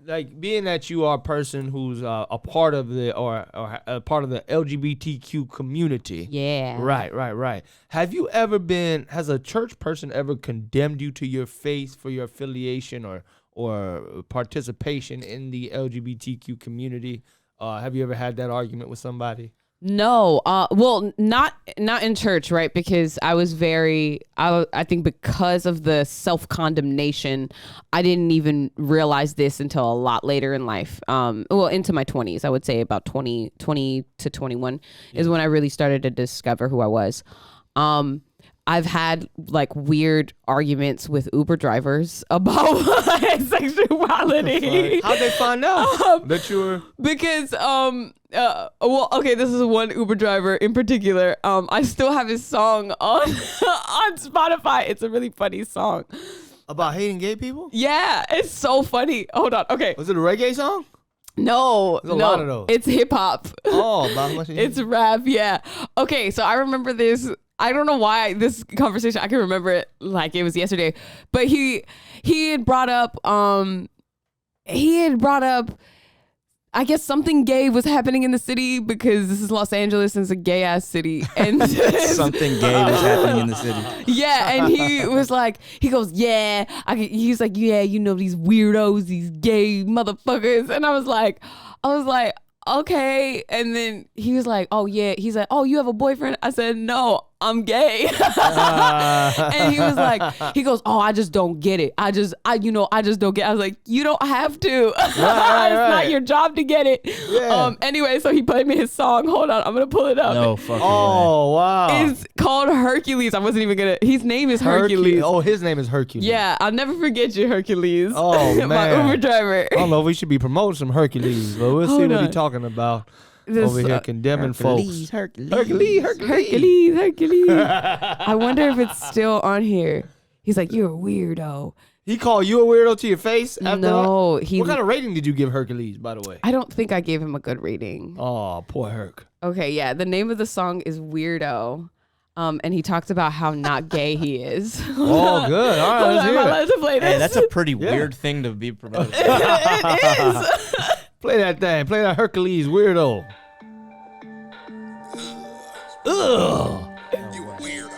like, being that you are a person who's a part of the or a part of the LGBTQ community. Yeah. Right. Has a church person ever condemned you to your face for your affiliation or participation in the LGBTQ community? Have you ever had that argument with somebody? No, well, not in church, right? Because I was I think because of the self-condemnation, I didn't even realize this until a lot later in life. Well, into my 20s, I would say about 20 to 21 is when I really started to discover who I was. I've had like weird arguments with Uber drivers about my sexuality. How'd they find out that you were? Because well, okay, this is one Uber driver in particular. I still have his song on on Spotify. It's a really funny song. About hating gay people? Yeah, it's so funny. Hold on. Okay. Was it a reggae song? No, There's a lot of those. It's hip hop. Oh, about how much It's rap, yeah. Okay, so I remember this. I don't know why this conversation, I can remember it like it was yesterday. But he had brought up I guess something gay was happening in the city because this is Los Angeles and it's a gay ass city. And Something gay was happening in the city. yeah, and he was like, he goes, yeah. He's like, yeah, you know, these weirdos, these gay motherfuckers. And I was like, okay. And then he was like, oh yeah. He's like, oh, you have a boyfriend? I said, no, I'm gay. And he was like, he goes, oh, I just don't get it. I just don't get it. I was like, you don't have to. It's not your job to get it. Yeah. Anyway, so he played me his song. Hold on, I'm gonna pull it up. No fucking Oh, wow. It's called Hercules. I wasn't even gonna. His name is Hercules. Oh, his name is Hercules. Yeah, I'll never forget you, Hercules. Oh, man. My Uber driver. I don't know if we should be promoting some Hercules, but we'll see Hold what on. he's talking about This, over here condemning folks. Hercules. Hercules. I wonder if it's still on here. He's like, you're a weirdo. He called you a weirdo to your face after No, that? What kind of rating did you give Hercules, by the way? I don't think I gave him a good rating. Oh, poor Herc. Okay, yeah. The name of the song is Weirdo. And he talks about how not gay he is. Oh, good. All right, Hold let's on, hear am I it. allowed to play this? Hey, that's a pretty weird thing to be promoting. It is. Play that thing. Play that Hercules weirdo. Ugh. You a weirdo.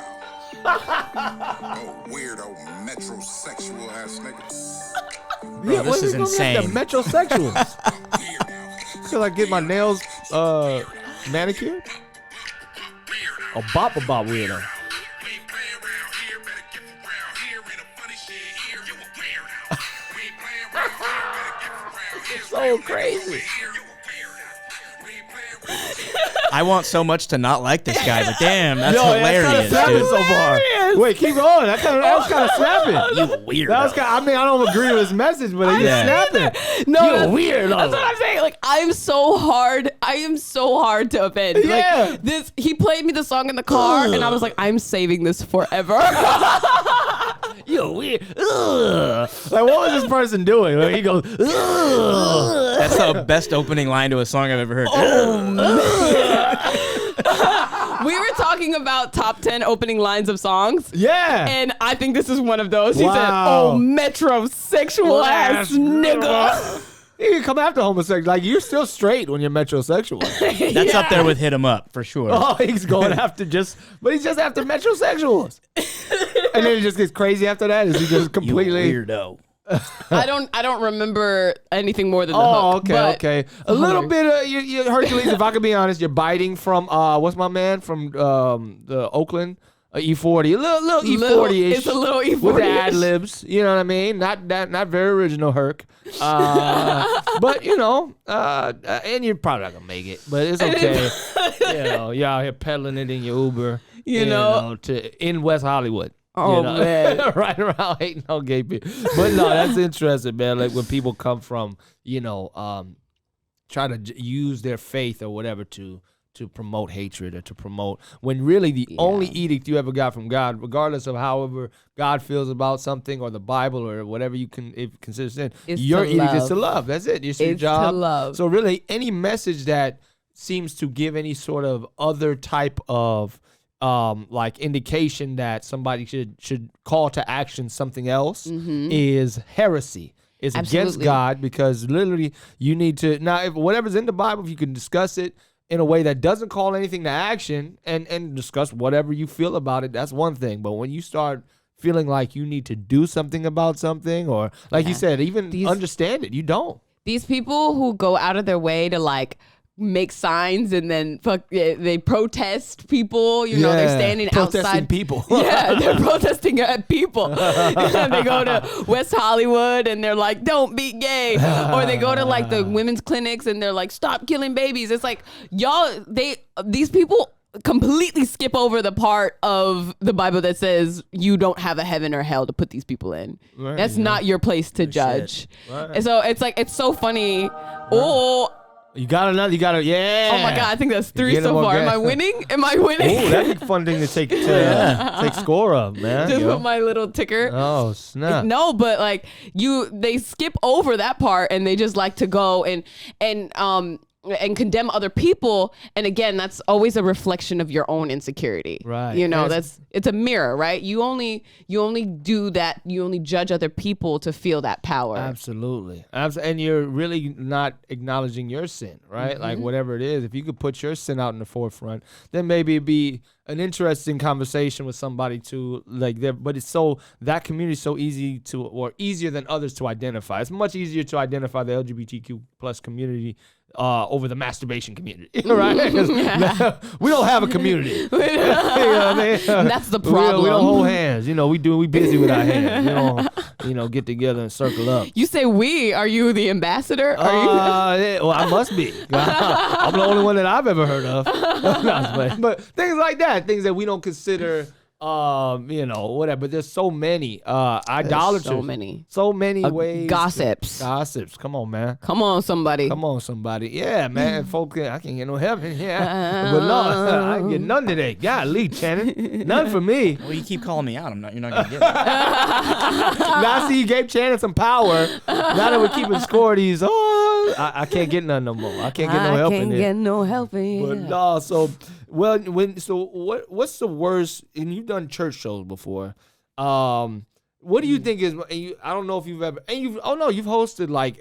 Oh, weirdo, metrosexual ass nigga. Bro, this is The insane. metrosexuals. Weirdo. Should I get my nails manicured? A bop weirdo. We ain't playing around here, better get from around here. Ain't no funny shit here, you a weirdo. We ain't playing around here, better get from around here. So crazy. Here, you a weirdo. We ain't playing around here. I want so much to not like this guy, but damn, that's Yo, hilarious, that's kinda dude. so far. Hilarious. Wait, keep going. That was kind of snapping. You weirdo. That was kind. I mean, I don't agree with his message, but he's Yeah. snapping. No, You a that's- weirdo. That's what I'm saying. Like, I am so hard to offend. Yeah. Like, this, he played me the song in the car, and I was like, I'm saving this forever. You weird. Ugh. Like, what was this person doing? Like, he goes, ugh. That's the best opening line to a song I've ever heard. We were talking about top 10 opening lines of songs. Yeah. And I think this is one of those. He said, Wow. oh, metrosexual ass nigga. You can come after homosexual. Like, you're still straight when you're metrosexual. That's up there with Hit 'Em Up, for sure. Oh, he's going after but he's just after metrosexuals. And then it just gets crazy after that. Is he just You completely? weirdo. I don't remember anything more than the Oh, hook. okay, but- okay. A little bit of you Hercules. If I could be honest, you're biting from what's my man from the Oakland E40, a little E40 ish. It's a little E40 with the ad libs. You know what I mean? Not very original Herc. But you know, and you're probably not gonna make it, but it's okay. You know, you're out here peddling it in your Uber. You know, in West Hollywood. Oh, you know? man. Right around hating on gay people. But no, that's interesting, man. Like when people come from, try to use their faith or whatever to to promote hatred or to promote, when really the only edict you ever got from God, regardless of however God feels about something or the Bible or whatever you can consider sin, your edict is to love. That's it. It's your job. To love. So really, any message that seems to give any sort of other type of like indication that somebody should call to action something else is heresy. It's against God, because literally you need to, now if whatever's in the Bible, if you can discuss it in a way that doesn't call anything to action and discuss whatever you feel about it, that's one thing. But when you start feeling like you need to do something about something, or like you said, even understand it, you don't. These people who go out of their way to like make signs and then they protest people, they're standing outside people. They're protesting at people. They go to West Hollywood and they're like, don't be gay. Or they go to like the women's clinics and they're like, stop killing babies. It's like, these people completely skip over the part of the Bible that says you don't have a heaven or hell to put these people in. Right, that's not your place to judge. Right. And so it's like, it's so funny. Right. You got another. Yeah. Oh my God, I think that's 3 so far. Am I winning? Oh, that'd be a fun thing to take score of, man. Just with my little ticker. Oh snap! No, but like they skip over that part and they just like to go and condemn other people. And again, that's always a reflection of your own insecurity. Right. It's a mirror, right? You only do that. You only judge other people to feel that power. Absolutely. And you're really not acknowledging your sin, right? Like whatever it is, if you could put your sin out in the forefront, then maybe it'd be an interesting conversation with somebody to like there. But it's that community is so easier than others to identify. It's much easier to identify the LGBTQ plus community over the masturbation community, right? We don't have a community. You know what I mean? That's the problem. We don't hold hands. We busy with our hands. We don't, get together and circle up. You say we? Are you the ambassador? Well, I must be. I'm the only one that I've ever heard of. But things like that, things that we don't consider. Whatever. But there's so many idolaters. So many ways. Gossips. Come on, man. Come on, somebody. Yeah, man. Folk, I can't get no help in here. But no, I ain't get none today. Golly, Channing. None for me. Well, you keep calling me out. You're not gonna get it. Now I see you gave Channing some power. Now that we're keeping score of these, I can't get none no more. I can't get no help in here. I can't get no help in here. But no, so what's the worst? And you've done church shows before. What do you think is? I don't know if you've ever. And you've hosted like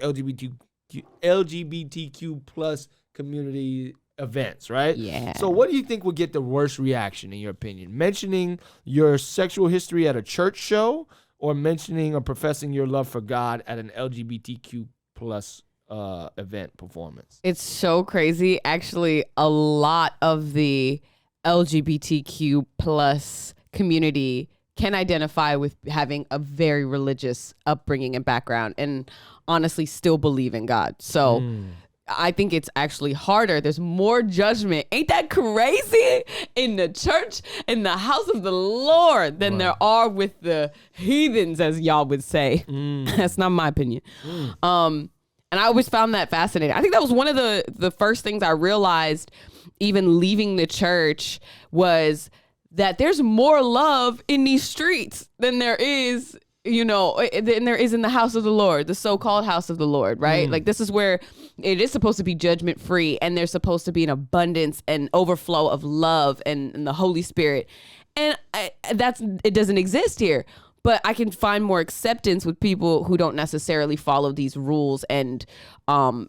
LGBTQ plus community events, right? Yeah. So what do you think would get the worst reaction in your opinion? Mentioning your sexual history at a church show, or mentioning or professing your love for God at an LGBTQ plus event performance? It's so crazy. Actually, a lot of the LGBTQ plus community can identify with having a very religious upbringing and background, and honestly still believe in God. So I think it's actually harder. There's more judgment. Ain't that crazy? In the church, in the house of the Lord, than there are with the heathens, as y'all would say. That's not my opinion. And I always found that fascinating. I think that was one of the first things I realized, even leaving the church, was that there's more love in these streets than there is, in the house of the Lord, the so-called house of the Lord, right? Like, this is where it is supposed to be judgment free, and there's supposed to be an abundance and overflow of love and the Holy Spirit. And it doesn't exist here. But I can find more acceptance with people who don't necessarily follow these rules and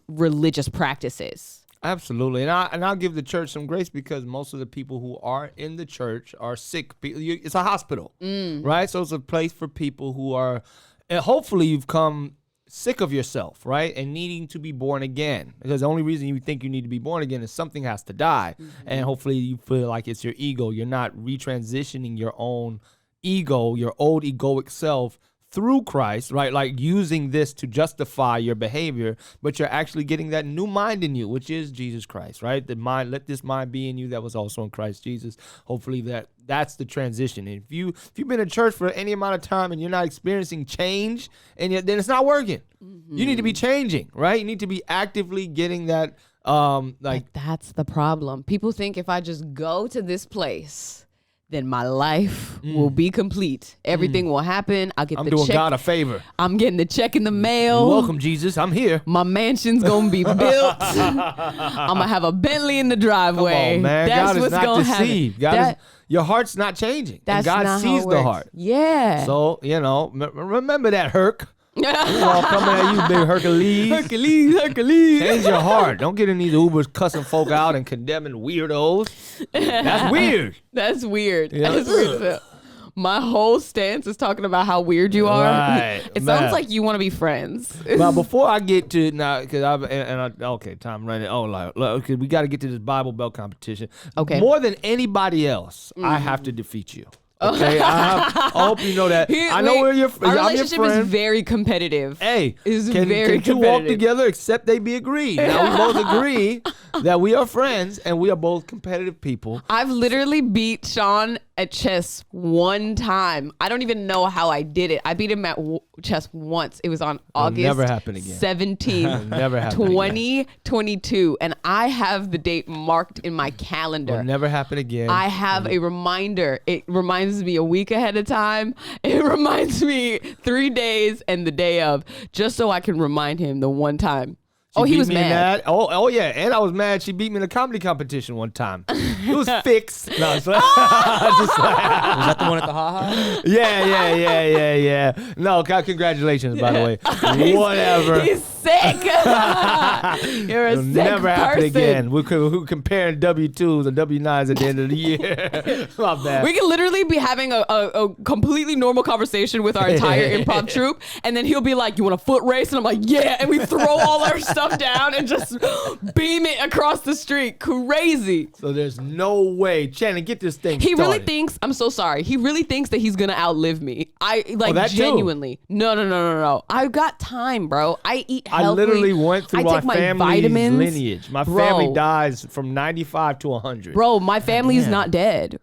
religious practices. Absolutely. And I'll give the church some grace, because most of the people who are in the church are sick. It's a hospital, right? So it's a place for people who are, and hopefully you've come sick of yourself, right? And needing to be born again. Because the only reason you think you need to be born again is something has to die. And hopefully you feel like it's your ego. You're not retransitioning your own ego, your old egoic self, through Christ, right? Like using this to justify your behavior, but you're actually getting that new mind in you, which is Jesus Christ, right? The mind, let this mind be in you that was also in Christ Jesus. Hopefully that's the transition. And if you've been in church for any amount of time and you're not experiencing change, then it's not working. You need to be changing, right? You need to be actively getting that Like But that's the problem. People think if I just go to this place, then my life will be complete. Everything will happen. I'll get I'm the doing check. God a favor. I'm getting the check in the mail. Welcome, Jesus. I'm here. My mansion's gonna be built. I'm gonna have a Bentley in the driveway. Come on, man. That's God is what's not gonna happen. deceived. God is, your heart's not changing. And That's God not sees how it the works. heart. Yeah. So, remember that, Herc. We all coming at you, big Hercules. Hercules. Change your heart. Don't get in these Ubers cussing folk out and condemning weirdos. That's weird. That's weird. Yeah. That's weird. My whole stance is talking about how weird you are. Right, It man. sounds like you want to be friends. Well, before I get to now, because okay, time running. Oh, okay, we got to get to this Bible Belt competition. Okay. More than anybody else, I have to defeat you. Okay, I hope you know that. I know we're your. Our I'm your relationship friend. is very competitive. Hey, Is can very two walk competitive. together except they be agreed? Now we both agree that we are friends and we are both competitive people. I've literally beat Sean at chess one time. I don't even know how I did it. I beat him at chess once. It was on August never happen again. 17th, Never happen again. 2022. And I have the date marked in my calendar. Will never happen again. I have a reminder. It reminds me a week ahead of time. It reminds me 3 days and the day of, just so I can remind him the one time. She He beat was me in mad. that. Oh yeah, and I was mad. She beat me in a comedy competition one time. It was fixed. No, it's like, Was that the one at the Ha-Ha? yeah. No, congratulations, by the way. Whatever. He's sick. You're a It'll sick never happen person. again. We're comparing W-2s and W-9s at the end of the year. My bad. We can literally be having a completely normal conversation with our entire improv troupe, and then he'll be like, "You want a foot race?" And I'm like, "Yeah," and we throw all our stuff down and just beam it across the street. Crazy. So there's no way. Shannon, get this thing He really started. thinks, I'm so sorry. He really thinks that he's gonna outlive me. I like that too. genuinely. No. I've got time, bro. I eat healthy. I literally went through I my take my family's vitamins. lineage. My Bro. family dies from 95 to 100. Bro, my family is Damn. not dead.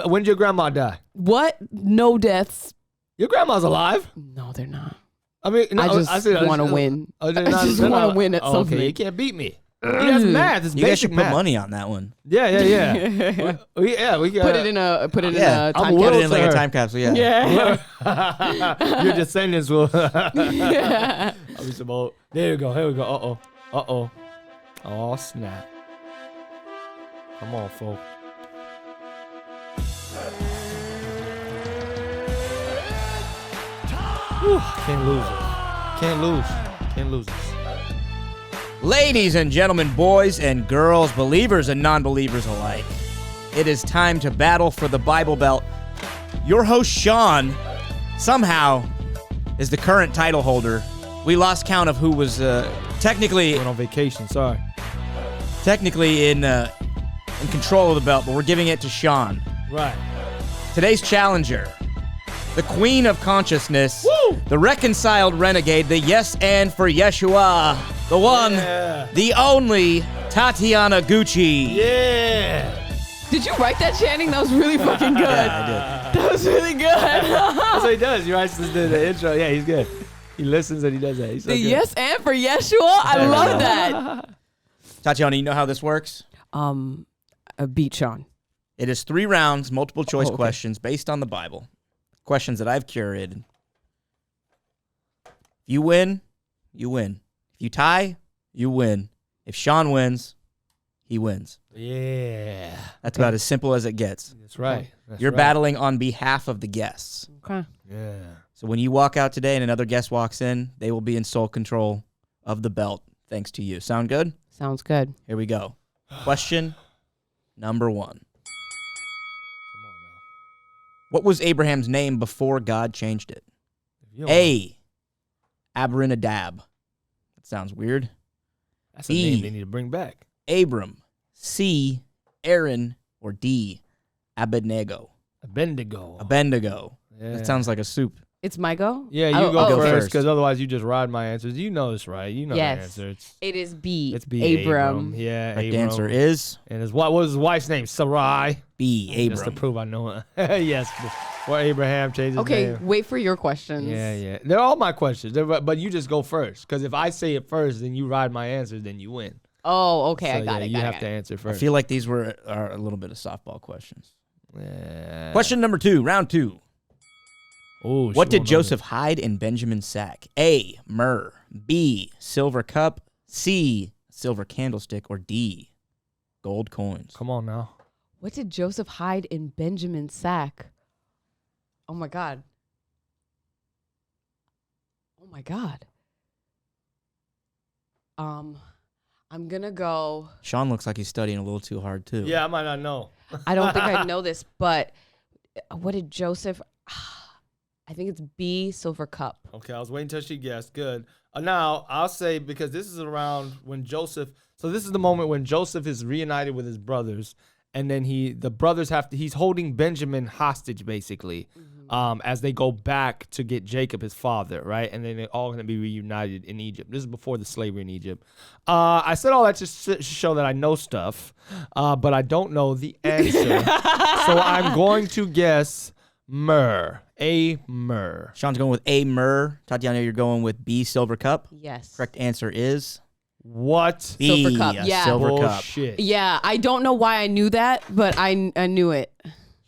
When did your grandma die? What? No deathts. Your grandma's alive. No, they're not. I mean, no, I just want to win. Oh, I just want to win at something. Okay, you can't beat me. That's math. It's You guys basic should put math. money on that one. Yeah. we can Put it in a Yeah. time Put it capsule. in like a sir. time capsule, yeah. Yeah. Your descendants will. Yeah. I'll be some old. There you go. Here we go. Uh-oh. Oh, snap. Come on, folks. Whew, can't lose it. Ladies and gentlemen, boys and girls, believers and non-believers alike, it is time to battle for the Bible Belt. Your host, Sean, somehow is the current title holder. We lost count of who was technically Went on vacation. Sorry. in control of the belt, but we're giving it to Sean. Right. Today's challenger, the queen of consciousness, the reconciled renegade, the yes and for Yeshua, the one, Yeah. the only Tatyana Guchi. Yeah. Did you write that, Channing? That was really fucking good. Yeah, That was really good. That's what he does. He writes the intro. Yeah, he's good. He listens and he does that. He's so The good. yes and for Yeshua. I love that. I did. Tatyana, you know how this works? Beat Sean. It is 3 rounds, multiple choice okay. questions based on the Bible. Questions that I've curated. If you win, you win. If you tie, you win. If Sean wins, he wins. Yeah. That's about as simple as it gets. That's right. That's You're right. battling on behalf of the guests. Okay. Yeah. So when you walk out today and another guest walks in, they will be in sole control of the belt thanks to you. Sound good? Sounds good. Here we go. Question number 1. Come on What was Abraham's name before God changed it? now. If you don't- A. Abrinadab. That sounds weird. That's a B. name they need to bring back. Abram. C. Aaron. Or D. Abednego. Bendigo. Abednego. Yeah. That sounds like a soup. It's my go? Yeah, you Oh, go Go first first. because otherwise you just ride my answers. You know this, right? You know Yes. the answer. It is B. It's B. Abram. Yeah, Correct Abram. answer is And what was his wife's name? Sarai. B. Just to Abram. prove I know it. Yes. Before Abraham changed his Okay, name. wait for your questions. Yeah. They're all my questions. But you just go first. Because if I say it first, then you ride my answers, then you win. Oh, okay, I So, got it. You got have it. to answer I first. feel like these are a little bit of softball questions. Yeah. Question number 2, round 2. Oh, What did Joseph hide in Benjamin's sack? A, myrrh. B, silver cup. C, silver candlestick. Or D, gold coins. Come on now. What did Joseph hide in Benjamin's sack? Oh my God. Oh my God. I'm gonna go. Sean looks like he's studying a little too hard too. Yeah, I might not know. I don't think I know this, but what did Joseph? I think it's B, silver cup. Okay, I was waiting till she guessed. Good. Now, I'll say, because this is around when Joseph, so this is the moment when Joseph is reunited with his brothers, and then the brothers he's holding Benjamin hostage, basically, as they go back to get Jacob, his father, right? And then they're all going to be reunited in Egypt. This is before the slavery in Egypt. I said all that to show that I know stuff, but I don't know the answer. So I'm going to guess myrrh. A myrrh. Sean's going with A, myrrh. Tatyana, you're going with B, silver cup. Yes. Correct answer is What? B, Silver cup, yeah. silver cup. Bullshit. Yeah, I don't know why I knew that, but I knew it.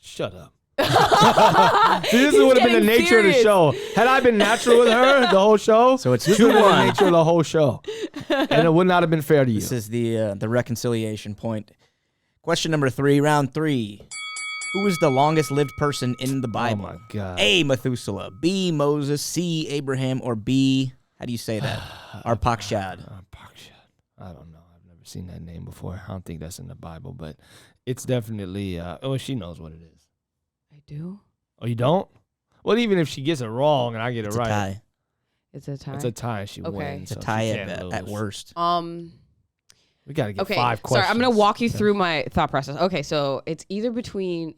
Shut up. See, this would have been the getting nature of the serious. show. Had I been natural with her the whole show, So it's this would have been 2-1. the nature of the whole show. And it would not have been fair to you. This is the reconciliation point. Question number 3, round 3. Who is the longest lived person in the Oh Bible? my God. A, Methuselah. B, Moses. C, Abraham. Or B, how do you say that? Arpachshad. I don't know. I've never seen that name before. I don't think that's in the Bible, but it's definitely, she knows what it is. I do. Oh, you don't? Well, even if she gets it wrong and I get It's it a right, tie. It's a tie. it's a tie. She Okay. wins. It's a so tie she can't at lose. worst. We got to get Okay. 5 questions. Sorry, I'm gonna walk you through my thought process. Okay, so it's either between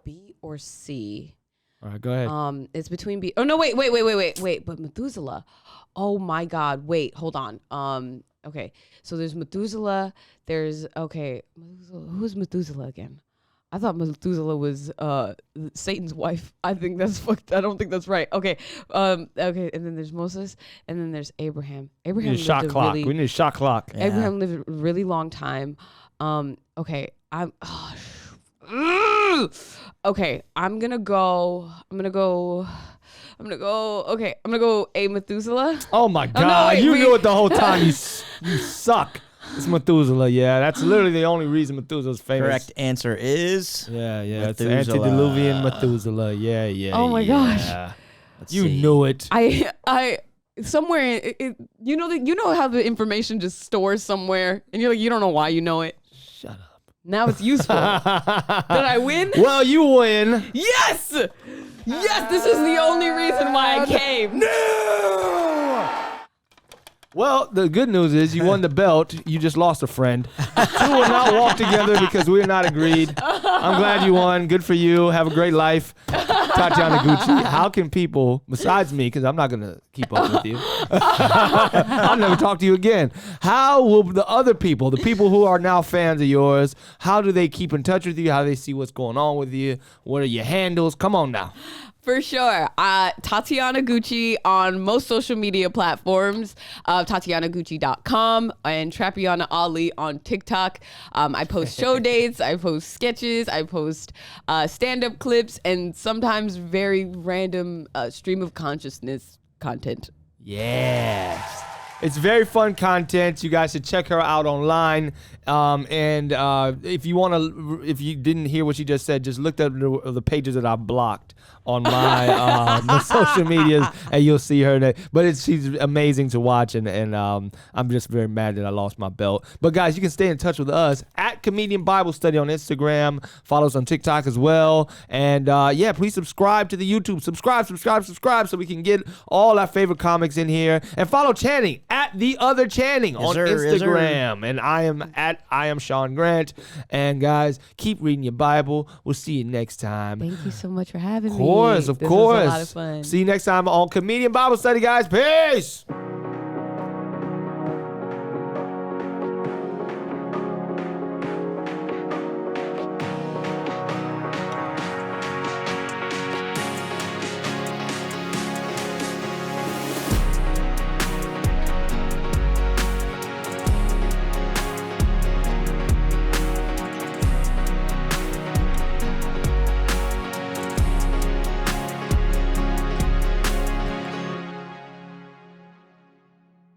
B or C. All right, go ahead. It's between B. Oh no, wait. But Methuselah. Oh my God. Wait, hold on. Okay. So there's Methuselah. Who's Methuselah again? I thought Methuselah was Satan's wife. I think that's fucked. I don't think that's right. Okay. Okay. And then there's Moses, and then there's Abraham. We Abraham need a shot lived clock. We need a shot clock. Yeah. Abraham lived a really long time. Okay. Okay. I'm gonna go. Okay. I'm gonna go A, Methuselah. Oh my God! no, wait, you we- knew it the whole time. You suck. It's Methuselah. Yeah, that's literally the only reason Methuselah's famous. Correct answer is Yeah. It's Methuselah. antediluvian Methuselah. Yeah. Oh my gosh. let's You see. knew it. I somewhere you know how the information just stores somewhere, and you're like, you don't know why you know it. Shut up. Now it's useful. Did I win? Well, you win. Yes. Yes. This is the only reason why I came. Well, the good news is you won the belt. You just lost a friend. 2 will not walk together because we're not agreed. I'm glad you won. Good for you. Have a great life. Tatyana Guchi. How can people, besides me, because I'm not going to keep up with you, I'll never talk to you again. How will the other people, the people who are now fans of yours, how do they keep in touch with you? How do they see what's going on with you? What are your handles? Come on now. For sure. Tatyana Guchi on most social media platforms, TatyanaGuchi.com, and Trapiana Ali on TikTok. I post show dates, I post sketches, I post stand-up clips, and sometimes very random stream of consciousness content. Yes. It's very fun content. You guys should check her out online. And if you didn't hear what she just said, just look at the pages that I blocked on my my social medias, and you'll see her there. But she's amazing to watch, and I'm just very mad that I lost my belt. But guys, you can stay in touch with us at Comedian Bible Study on Instagram. Follow us on TikTok as well. And please subscribe to the YouTube. Subscribe so we can get all our favorite comics in here. And follow Channing at The Other Channing on Instagram. And I am Sean Grant. And guys, keep reading your Bible. We'll see you next time. Thank you so much for having me. Of course. This was a lot of fun. See you next time on Comedian Bible Study, guys. Peace.